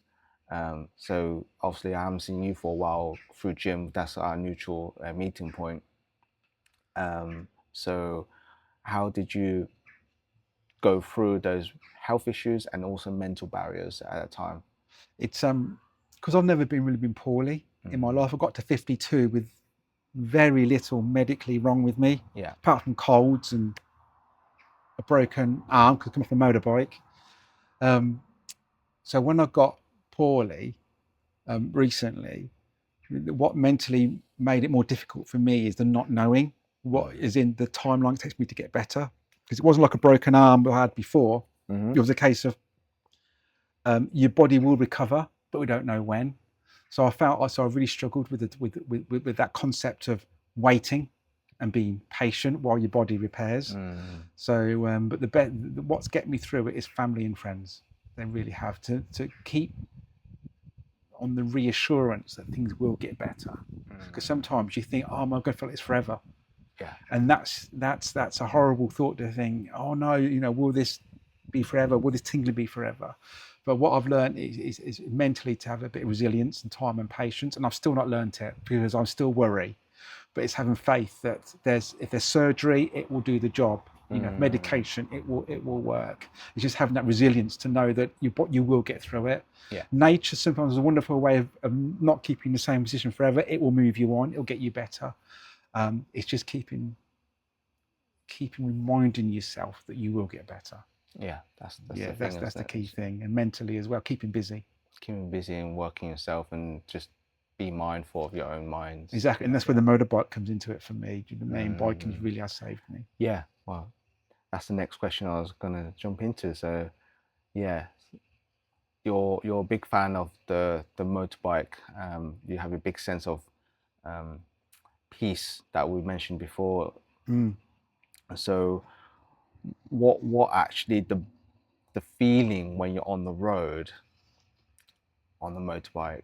So obviously I haven't seen you for a while through gym. That's our mutual meeting point. So how did you go through those health issues and also mental barriers at that time? It's because I've never really been poorly in my life. I got to 52 with very little medically wrong with me, apart from colds and a broken arm because I come off a motorbike. So when I got poorly recently, What mentally made it more difficult for me is the not knowing what is in the timeline it takes me to get better. Because it wasn't like a broken arm I had before. It was a case of your body will recover, but we don't know when. So I really struggled with that concept of waiting and being patient while your body repairs. So, but what's get me through it is family and friends. They really have to keep on the reassurance that things will get better. Because sometimes you think, oh my God, I feel like it's forever. Yeah. And that's a horrible thought to think, oh no, will this be forever? Will this tingling be forever? But what I've learned is mentally to have a bit of resilience and time and patience. And I've still not learned it because I'm still worried. But it's having faith that if there's surgery, it will do the job. Medication, it will work. It's just having that resilience to know that you will get through it. Yeah. Nature sometimes is a wonderful way of not keeping the same position forever. It will move you on. It'll get you better. It's just keeping reminding yourself that you will get better. Yeah, that's the key thing. And mentally as well, keeping busy and working yourself, and just be mindful of your own minds. Exactly. And that's where the motorbike comes into it for me. Do you know what I mean? Biking really has saved me. Yeah, well, that's the next question I was gonna jump into. So yeah, you're a big fan of the motorbike. You have a big sense of peace that we mentioned before. So what actually the feeling when you're on the road on the motorbike?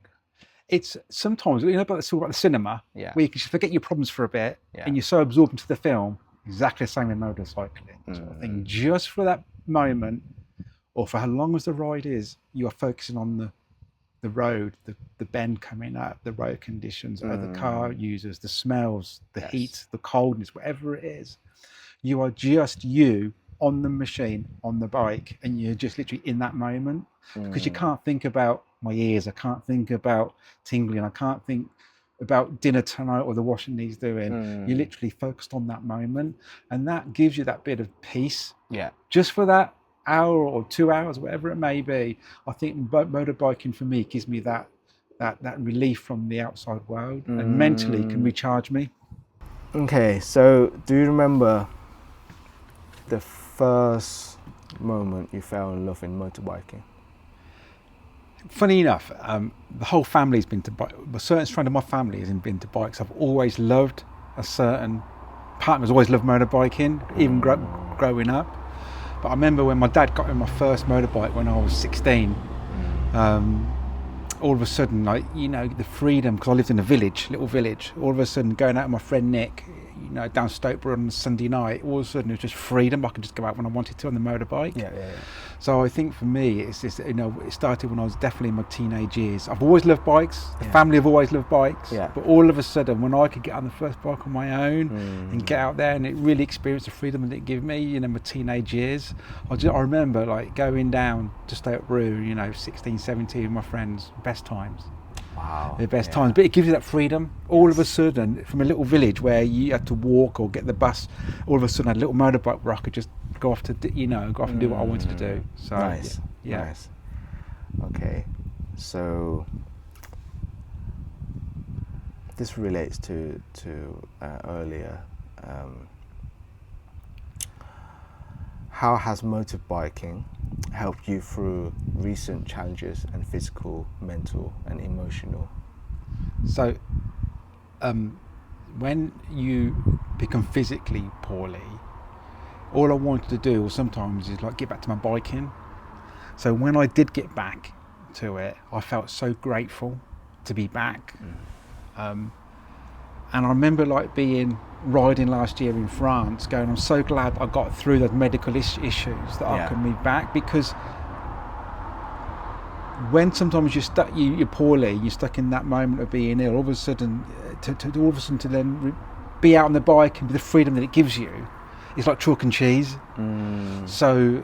It's sometimes, about the cinema, Yeah. where you can just forget your problems for a bit, Yeah. and you're so absorbed into the film. Exactly the same with motorcycling. Sort of thing. Just for that moment, or for how long as the ride is, you are focusing on the road, the bend coming up, the road conditions, the car users, the smells, the heat, the coldness, whatever it is. You are just you on the machine, on the bike, and you're just literally in that moment. Because you can't think about my ears, I can't think about tingling, I can't think about dinner tonight or the washing needs doing. You're literally focused on that moment, and that gives you that bit of peace. Yeah. Just for that hour or 2 hours, whatever it may be. I think motorbiking for me gives me that relief from the outside world, and mentally can recharge me. Okay, so do you remember the first moment you fell in love in motorbiking? Funny enough, the whole family's been to bike. A certain strand of my family has been to bikes. I've always loved a certain partner's always loved motorbiking, even growing up. But I remember when my dad got me my first motorbike when I was 16. All of a sudden, the freedom, because I lived in a little village. All of a sudden, going out with my friend Nick, down Stokeborough on a Sunday night, all of a sudden it was just freedom. I could just go out when I wanted to on the motorbike. Yeah. So I think for me, it's just, it started when I was definitely in my teenage years. I've always loved bikes. The family have always loved bikes. Yeah. But all of a sudden, when I could get on the first bike on my own and get out there and it really experienced the freedom that it gave me, my teenage years, I remember going down to Stokeborough, 16, 17 with my friends, best times. Wow. The best times, but it gives you that freedom. All of a sudden, from a little village where you had to walk or get the bus, all of a sudden I had a little motorbike where I could just go off to, go off and do what I wanted to do. So nice. Yeah. Nice. Okay, so this relates to earlier. How has motorbiking helped you through recent challenges and physical, mental, and emotional? So, when you become physically poorly, all I wanted to do sometimes is get back to my biking. So when I did get back to it, I felt so grateful to be back. And I remember riding last year in France, going, I'm so glad I got through those medical issues that I could move back, because when sometimes you're poorly, you're stuck in that moment of being ill, all of a sudden to then be out on the bike and the freedom that it gives you, it's like chalk and cheese. So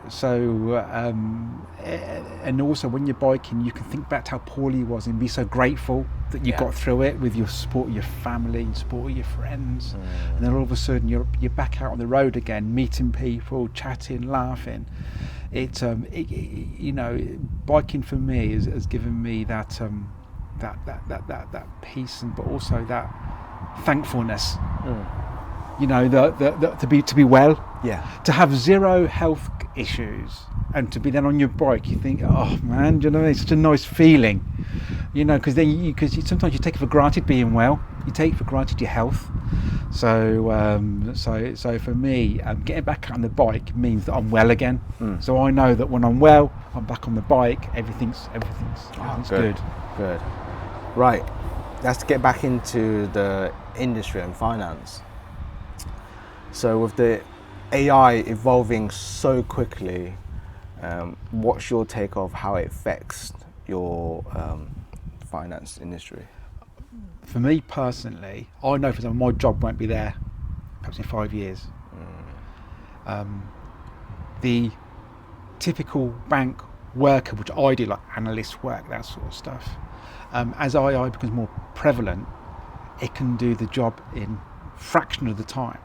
and also when you're biking, you can think back to how poorly you was and be so grateful that you got through it with your support of your family and support of your friends. And then all of a sudden you're back out on the road again, meeting people, chatting, laughing. Biking for me has given me that that peace, and but also that thankfulness. You know, to be well, to have zero health issues, and to be then on your bike, you think, oh man, you know, it's such a nice feeling, you know, because then sometimes you take it for granted being well, you take for granted your health. So for me, getting back on the bike means that I'm well again. So I know that when I'm well, I'm back on the bike. Everything's good. Good. Right. Let's get back into the industry and finance. So with the AI evolving so quickly, what's your take of how it affects your finance industry? For me personally, I know for example my job won't be there perhaps in 5 years. The typical bank worker, which I do, like analyst work, that sort of stuff, as AI becomes more prevalent, it can do the job in a fraction of the time.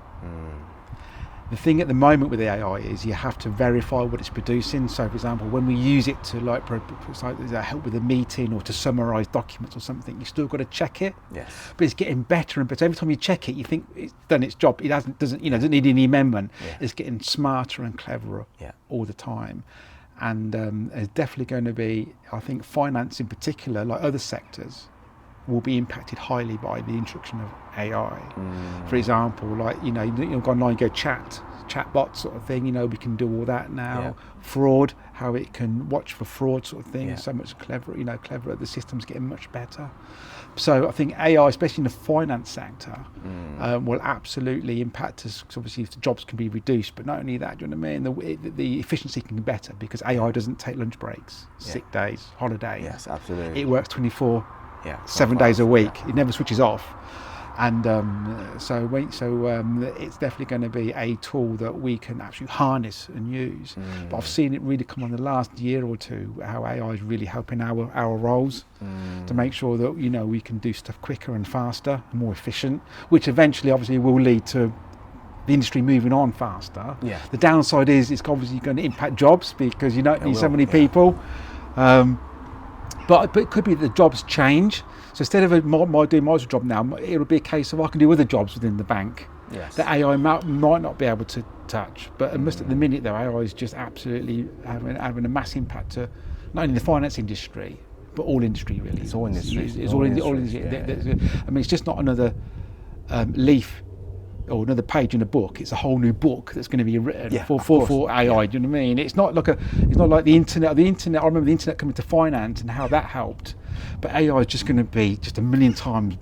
The thing at the moment with the AI is you have to verify what it's producing. So for example, when we use it to like help with a meeting or to summarize documents or something, you still got to check it. Yes. But it's getting better and better. Every time you check it, you think it's done its job. It doesn't need any amendment. It's getting smarter and cleverer all the time. And there's definitely going to be, I think, finance in particular, like other sectors, will be impacted highly by the introduction of AI. For example, like, you go online, go chatbot sort of thing, we can do all that now. Fraud, how it can watch for fraud sort of thing, so much cleverer, the system's getting much better. So I think AI, especially in the finance sector, will absolutely impact us, because obviously the jobs can be reduced, but not only that, do you know what I mean? The efficiency can be better because AI doesn't take lunch breaks, sick days, holidays. Yes, absolutely. It works 7 days a week. It never switches off, and so it's definitely going to be a tool that we can actually harness and use. But I've seen it really come on the last year or two, how AI is really helping our roles to make sure that we can do stuff quicker and faster, and more efficient, which eventually obviously will lead to the industry moving on faster. The downside is it's obviously going to impact jobs because you don't need so many people. But it could be that the jobs change. So instead of doing my job now, it'll be a case of I can do other jobs within the bank that AI might not be able to touch. But at the minute, though, AI is just absolutely having a mass impact to not only the finance industry, but all industry, really. It's all industry. It's all industry. I mean, it's just not another leaf or another page in a book. It's a whole new book that's going to be written for AI. Do you know what I mean? It's not like the internet. The internet. I remember the internet coming to finance and how that helped. But AI is just going to be just a million times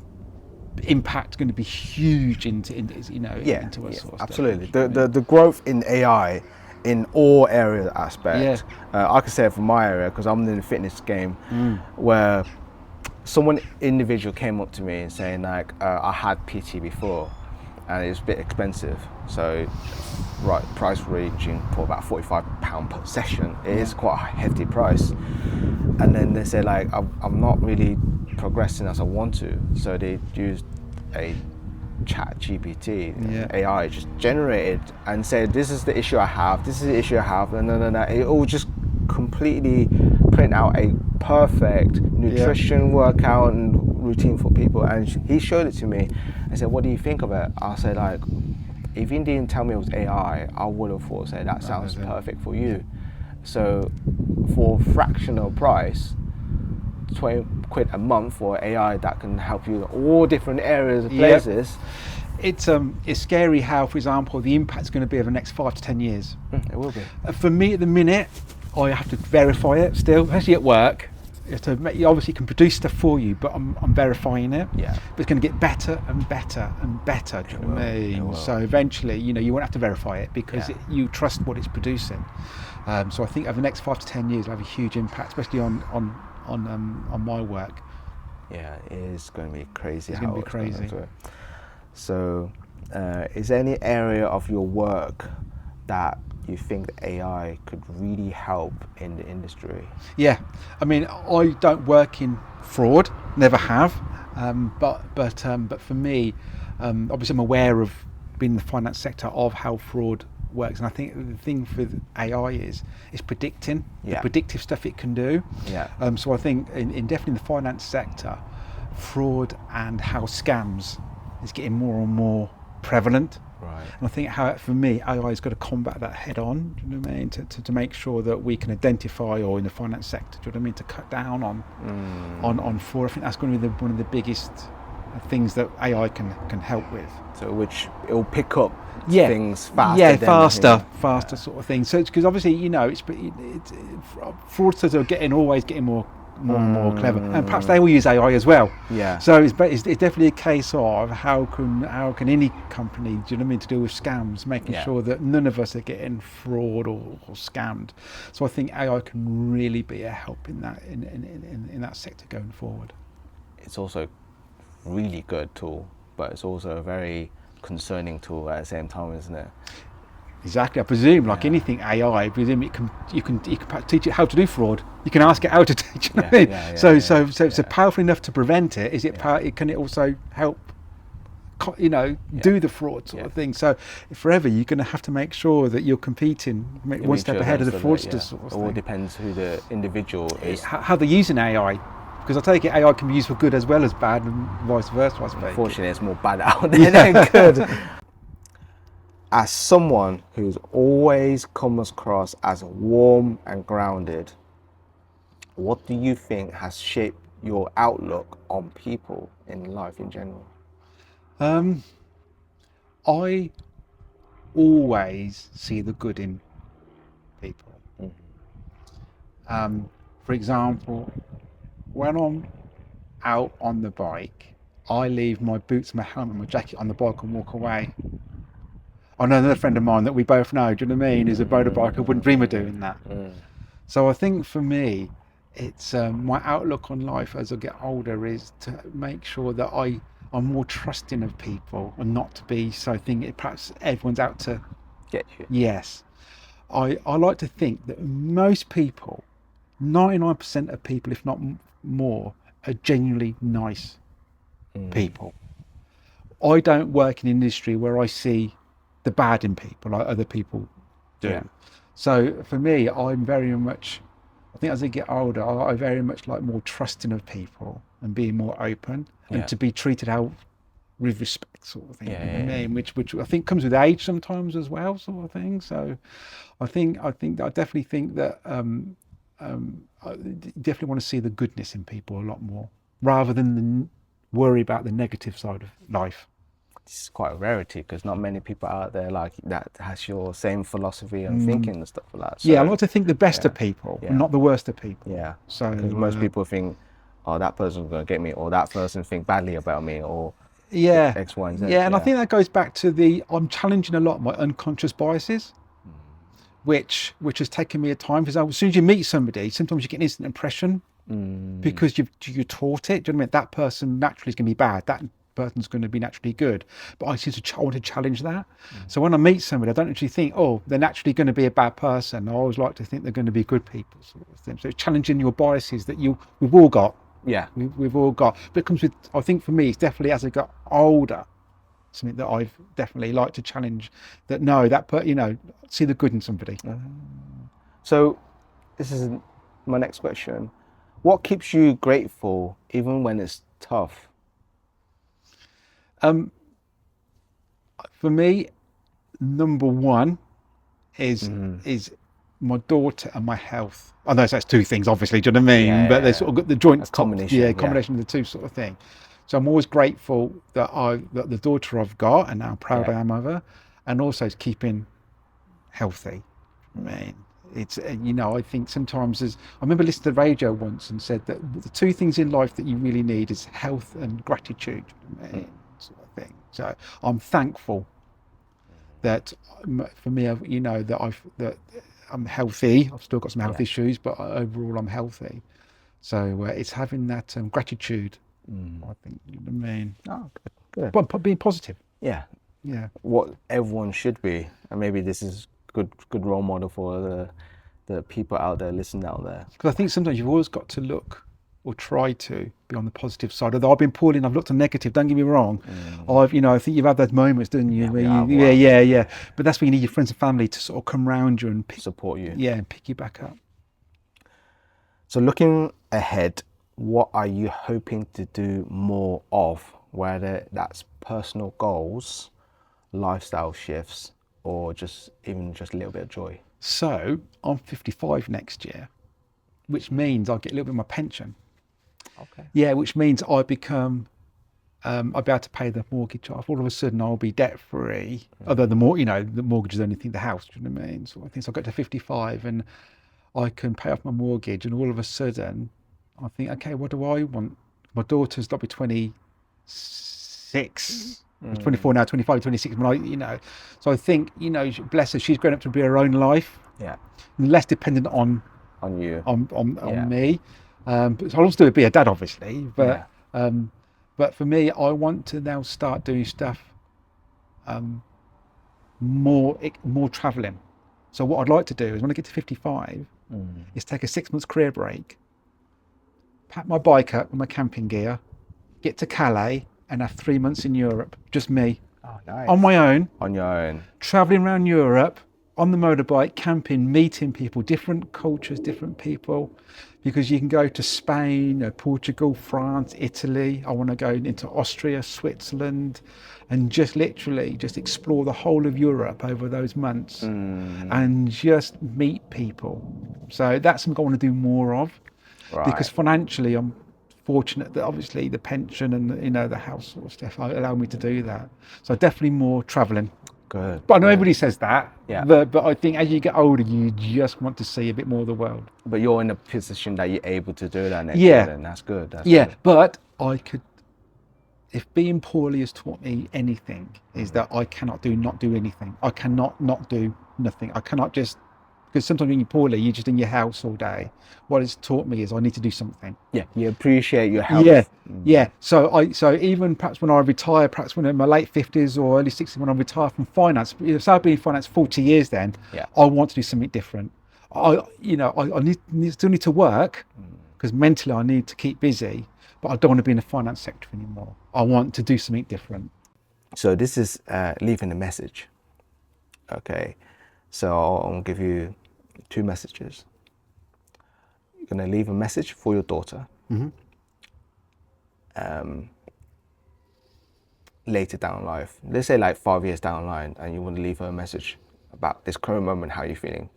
impact. Going to be huge into us. Sort of Absolutely. Stuff. The growth in AI in all areas aspects. I can say it for my area because I'm in the fitness game, where someone individual came up to me and saying like, I had PT before. And it's a bit expensive, so price ranging for about £45 per session. It is quite a hefty price. And then they said like, I'm not really progressing as I want to, so they used a chat GPT, AI just generated and said, this is the issue I have, this is the issue I have, and then it all just completely print out a perfect nutrition workout and routine for people. And he showed it to me. I said, what do you think of it? I said, like, if you didn't tell me it was AI, I would have thought, say, that sounds perfect for you. So for fractional price, 20 quid a month for AI that can help you in all different areas of places. It's scary how, for example, the impact's going to be over the next 5 to 10 years. It will be. For me at the minute, I have to verify it still, especially at work. You obviously can produce stuff for you, but I'm verifying it. But it's going to get better and better and better. Do you know what I mean? So eventually, you won't have to verify it because you trust what it's producing. So I think over the next 5 to 10 years, it'll have a huge impact, especially on my work. Yeah, it is going to be crazy. It's going to be crazy. So, is there any area of your work that you think the AI could really help in the industry? Yeah, I mean, I don't work in fraud, never have, but for me, obviously I'm aware of being in the finance sector of how fraud works. And I think the thing with AI is it's predicting the Yeah. predictive stuff it can do. Yeah. So I think in definitely the finance sector, fraud and house scams is getting more and more prevalent. Right. And I think for me, AI has got to combat that head on. Do you know what I mean? To make sure that we can identify, or in the finance sector, do you know what I mean? To cut down on fraud. I think that's going to be one of the biggest things that AI can help with. So which it will pick up Yeah. things faster. Yeah, than, faster sort of thing. So it's because obviously it's fraudsters are always getting more and more clever, and perhaps they will use AI as well. Yeah. So it's definitely a case of how can any company, do you know what I mean, to deal with scams, making Yeah. sure that none of us are getting fraud or scammed. So I think AI can really be a help in that in that sector going forward. It's also a really good tool, but it's also a very concerning tool at the same time, isn't it? Exactly. I presume, like anything AI, I presume you can perhaps teach it how to do fraud. You can ask it how to teach it. So it's powerful enough to prevent it. Is it can it also help do the fraud sort of thing? So forever you're going to have to make sure that you're competing one step ahead of the fraudsters sort of thing. It all depends who the individual is. How they're using AI. Because I take it AI can be used for good as well as bad, and vice versa, I suppose. Unfortunately, it's more bad out there than good. As someone who's always come across as warm and grounded, what do you think has shaped your outlook on people in life in general? I always see the good in people. For example, when I'm out on the bike, I leave my boots, my helmet, my jacket on the bike and walk away. I know another friend of mine that we both know, do you know what I mean, is a motorbiker, wouldn't dream of doing that. So I think for me, it's my outlook on life as I get older is to make sure that I'm more trusting of people and not to be so thinking perhaps everyone's out to Get you. Yes. I like to think that most people, 99% of people, if not more, are genuinely nice people. I don't work in an industry where I see the bad in people like other people do. Yeah. So for me, I'm very much, I think as I get older, I very much like more trusting of people and being more open and to be treated out with respect sort of thing. You know what I mean? Which I think comes with age sometimes as well, sort of thing. So I definitely think that I definitely want to see the goodness in people a lot more, rather than worry about the negative side of life. It's quite a rarity because not many people out there like that has your same philosophy and thinking and stuff like that. So, I like to think the best of people, not the worst of people. Yeah. So because most people think, oh, that person's going to get me, or that person think badly about me, or X, Y, and Z. And I think that goes back to I'm challenging a lot of my unconscious biases, which has taken me a time. Because as soon as you meet somebody, sometimes you get an instant impression because you're taught it. Do you know what I mean? That person naturally is going to be bad. That person's going to be naturally good. But I want to challenge that. So when I meet somebody, I don't actually think, oh, they're naturally going to be a bad person. I always like to think they're going to be good people, sort of thing. So it's challenging your biases that we've all got. Yeah. We've all got. But it comes with, I think for me, it's definitely as I got older, something that I've definitely liked to challenge. That see the good in somebody. So this is my next question. What keeps you grateful even when it's tough? For me, number one is my daughter and my health. I know that's two things, obviously. Do you know what I mean? But they sort of got the joint combination. Combination of the two sort of thing. So I'm always grateful that the daughter I've got, and how proud I am of her, and also is keeping healthy. I mean, it's I think sometimes I remember listening to the radio once and said that the two things in life that you really need is health and gratitude. Sort of thing. So I'm thankful that for me, that I'm healthy. I've still got some health issues, but overall I'm healthy. So it's having that gratitude. I think, you know what I mean. Oh, good. But being positive. Yeah. Yeah. What everyone should be, and maybe this is good role model for the people out there listening out there. Because I think sometimes you've always got to look or try to be on the positive side. Although I've been poorly and I've looked at negative, don't get me wrong. I think you've had those moments, didn't you? Yeah. But that's where you need your friends and family to sort of come around you and support you. Yeah, and pick you back up. So looking ahead, what are you hoping to do more of, whether that's personal goals, lifestyle shifts, or just a little bit of joy? So I'm 55 next year, which means I get a little bit of my pension. Okay. Yeah, which means I become, I'll be able to pay the mortgage off. All of a sudden, I'll be debt free. Although the mortgage is the only thing, the house. Do you know what I mean? So I think so I get to 55 and I can pay off my mortgage, and all of a sudden, I think, okay, what do I want? My daughter's got to be 26. 24 now, 25, 26. So I think, bless her, she's grown up to be her own life. Yeah. Less dependent on you. On me. But I'll also be a dad, obviously. But but for me, I want to now start doing stuff, more traveling. So what I'd like to do is when I get to 55, is take a 6 months career break, pack my bike up with my camping gear, get to Calais, and have 3 months in Europe, just me. Oh, nice. On my own. On your own. Traveling around Europe on the motorbike, camping, meeting people, different cultures, different people, because you can go to Spain, Portugal, France, Italy. I want to go into Austria, Switzerland, and just literally just explore the whole of Europe over those months and just meet people. So that's something I want to do more of, because financially I'm fortunate that obviously the pension and the house sort of stuff allow me to do that. So definitely more traveling. Good. But I know everybody says that. Yeah. But I think as you get older, you just want to see a bit more of the world. But you're in a position that you're able to do that next year, then that's good. Good. But I could, if being poorly has taught me anything, is that I cannot not do anything. I cannot not do nothing. I cannot just, because sometimes when you're poorly, you're just in your house all day. What it's taught me is I need to do something. Yeah, you appreciate your health. Yeah. So even perhaps when I retire, perhaps when I'm in my late 50s or early 60s, when I retire from finance, so I've been in finance 40 years then, I want to do something different. I still need to work, because mentally I need to keep busy, but I don't want to be in the finance sector anymore. I want to do something different. So this is leaving a message. Okay. So I'll give you 2 messages. You're going to leave a message for your daughter. Later down life, let's say like 5 years down the line, and you want to leave her a message about this current moment, how you're feeling,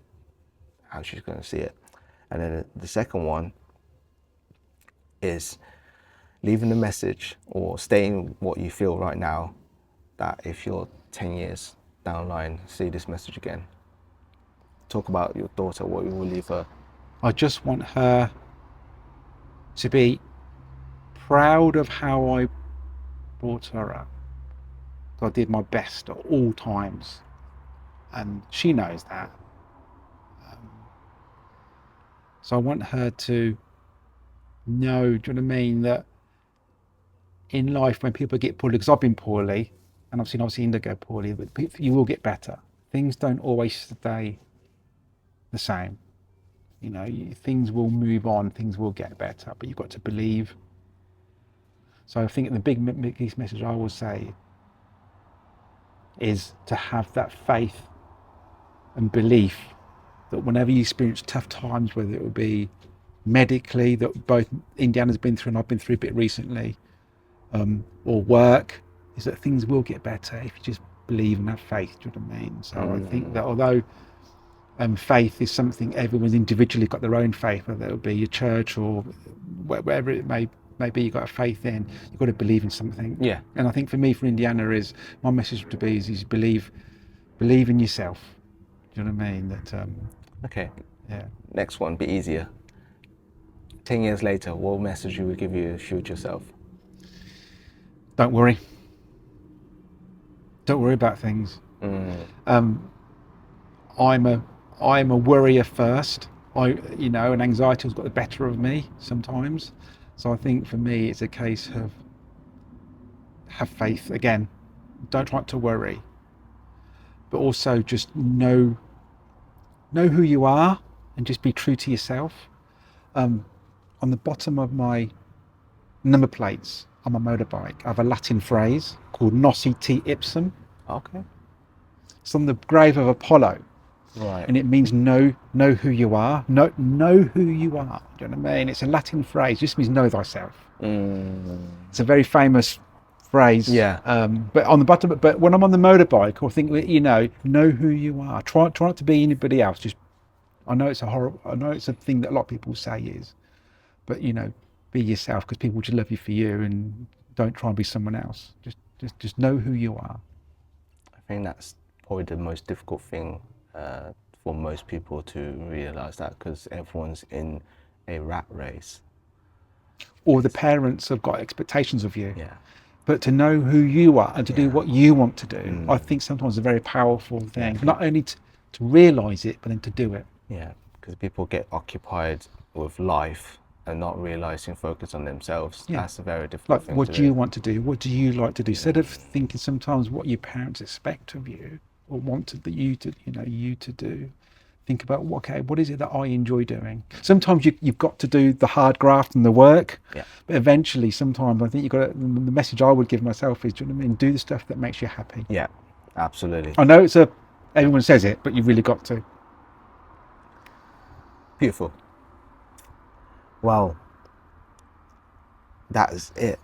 how she's going to see it. And then the second one is leaving a message or stating what you feel right now, that if you're 10 years down the line, see this message again. Talk about your daughter, what you will leave her. I just want her to be proud of how I brought her up. So I did my best at all times, and she knows that. So I want her to know, do you know what I mean, that in life when people get poorly, because I've been poorly, and I've seen obviously Indigo poorly, but you will get better. Things don't always stay the same. Things will move on, things will get better, but you've got to believe. So I think the biggest message I will say is to have that faith and belief that whenever you experience tough times, whether it will be medically, that both Indiana's been through and I've been through a bit recently, or work, is that things will get better if you just believe and have faith. Do you know what I mean? So I think that although faith is something everyone's individually got their own faith, whether it'll be your church or wherever it may be, you've got a faith in, you've got to believe in something. Yeah. And I think for me, for Indiana, is my message to be is believe in yourself. Do you know what I mean? That okay. Yeah. Next one, be easier. 10 years later, what message you would give your future self? Don't worry. Don't worry about things. I'm a worrier first. And anxiety has got the better of me sometimes. So I think for me, it's a case of have faith again. Don't try to worry, but also just know who you are and just be true to yourself. on the bottom of my number plates on my motorbike, I have a Latin phrase called Nosci te ipsum. Okay. It's on the grave of Apollo. Right. And it means know who you are. Know who you are. Do you know what I mean? It's a Latin phrase. It just means know thyself. It's a very famous phrase. Yeah. But on the bottom, but when I'm on the motorbike, or think, know who you are. Try not to be anybody else. Just, I know it's a thing that a lot of people say is, but be yourself, because people just love you for you, and don't try and be someone else. Just know who you are. I think that's probably the most difficult thing for most people to realize, that because everyone's in a rat race. Or the parents have got expectations of you. Yeah. But to know who you are and to do what you want to do, I think sometimes is a very powerful thing. Not only to realise it, but then to do it. Yeah, because people get occupied with life and not realising focus on themselves. Yeah. That's a very difficult Like, thing what to do you want to do? What do you like to do? Instead of thinking sometimes what your parents expect of you or want you to do, think about, okay, what is it that I enjoy doing? Sometimes you've got to do the hard graft and the work, but eventually sometimes I think the message I would give myself is, do you know what I mean? Do the stuff that makes you happy. Yeah, absolutely. I know everyone says it, but you've really got to. Beautiful. Well, that is it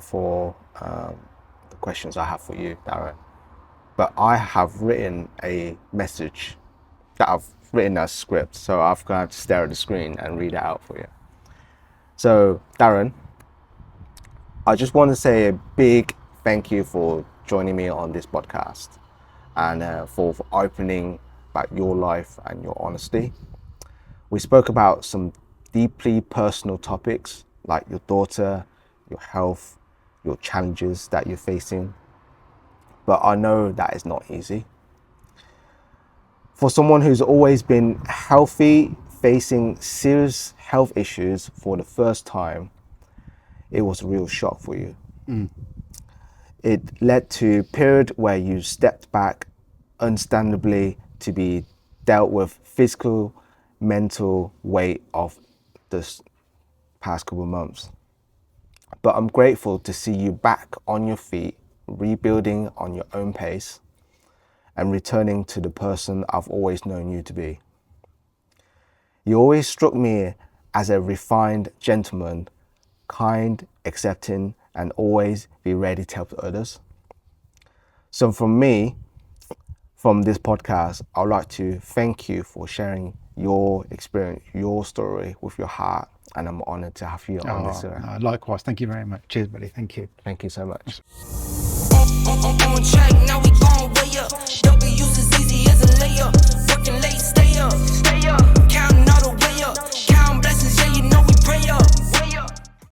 for the questions I have for you, Darren. But I have written a message that I've written as script, so I've got to stare at the screen and read it out for you. So, Darren, I just want to say a big thank you for joining me on this podcast, and for opening about your life and your honesty. We spoke about some deeply personal topics like your daughter, your health, your challenges that you're facing. But I know that is not easy. For someone who's always been healthy, facing serious health issues for the first time, it was a real shock for you. It led to a period where you stepped back, understandably, to be dealt with physical, mental weight of this past couple of months. But I'm grateful to see you back on your feet, rebuilding on your own pace, and returning to the person I've always known you to be. You always struck me as a refined gentleman, kind, accepting, and always be ready to help others. So from me, from this podcast, I'd like to thank you for sharing your experience, your story with your heart, and I'm honored to have you on this. Likewise, thank you very much. Cheers, buddy. Thank you. Thank you so much.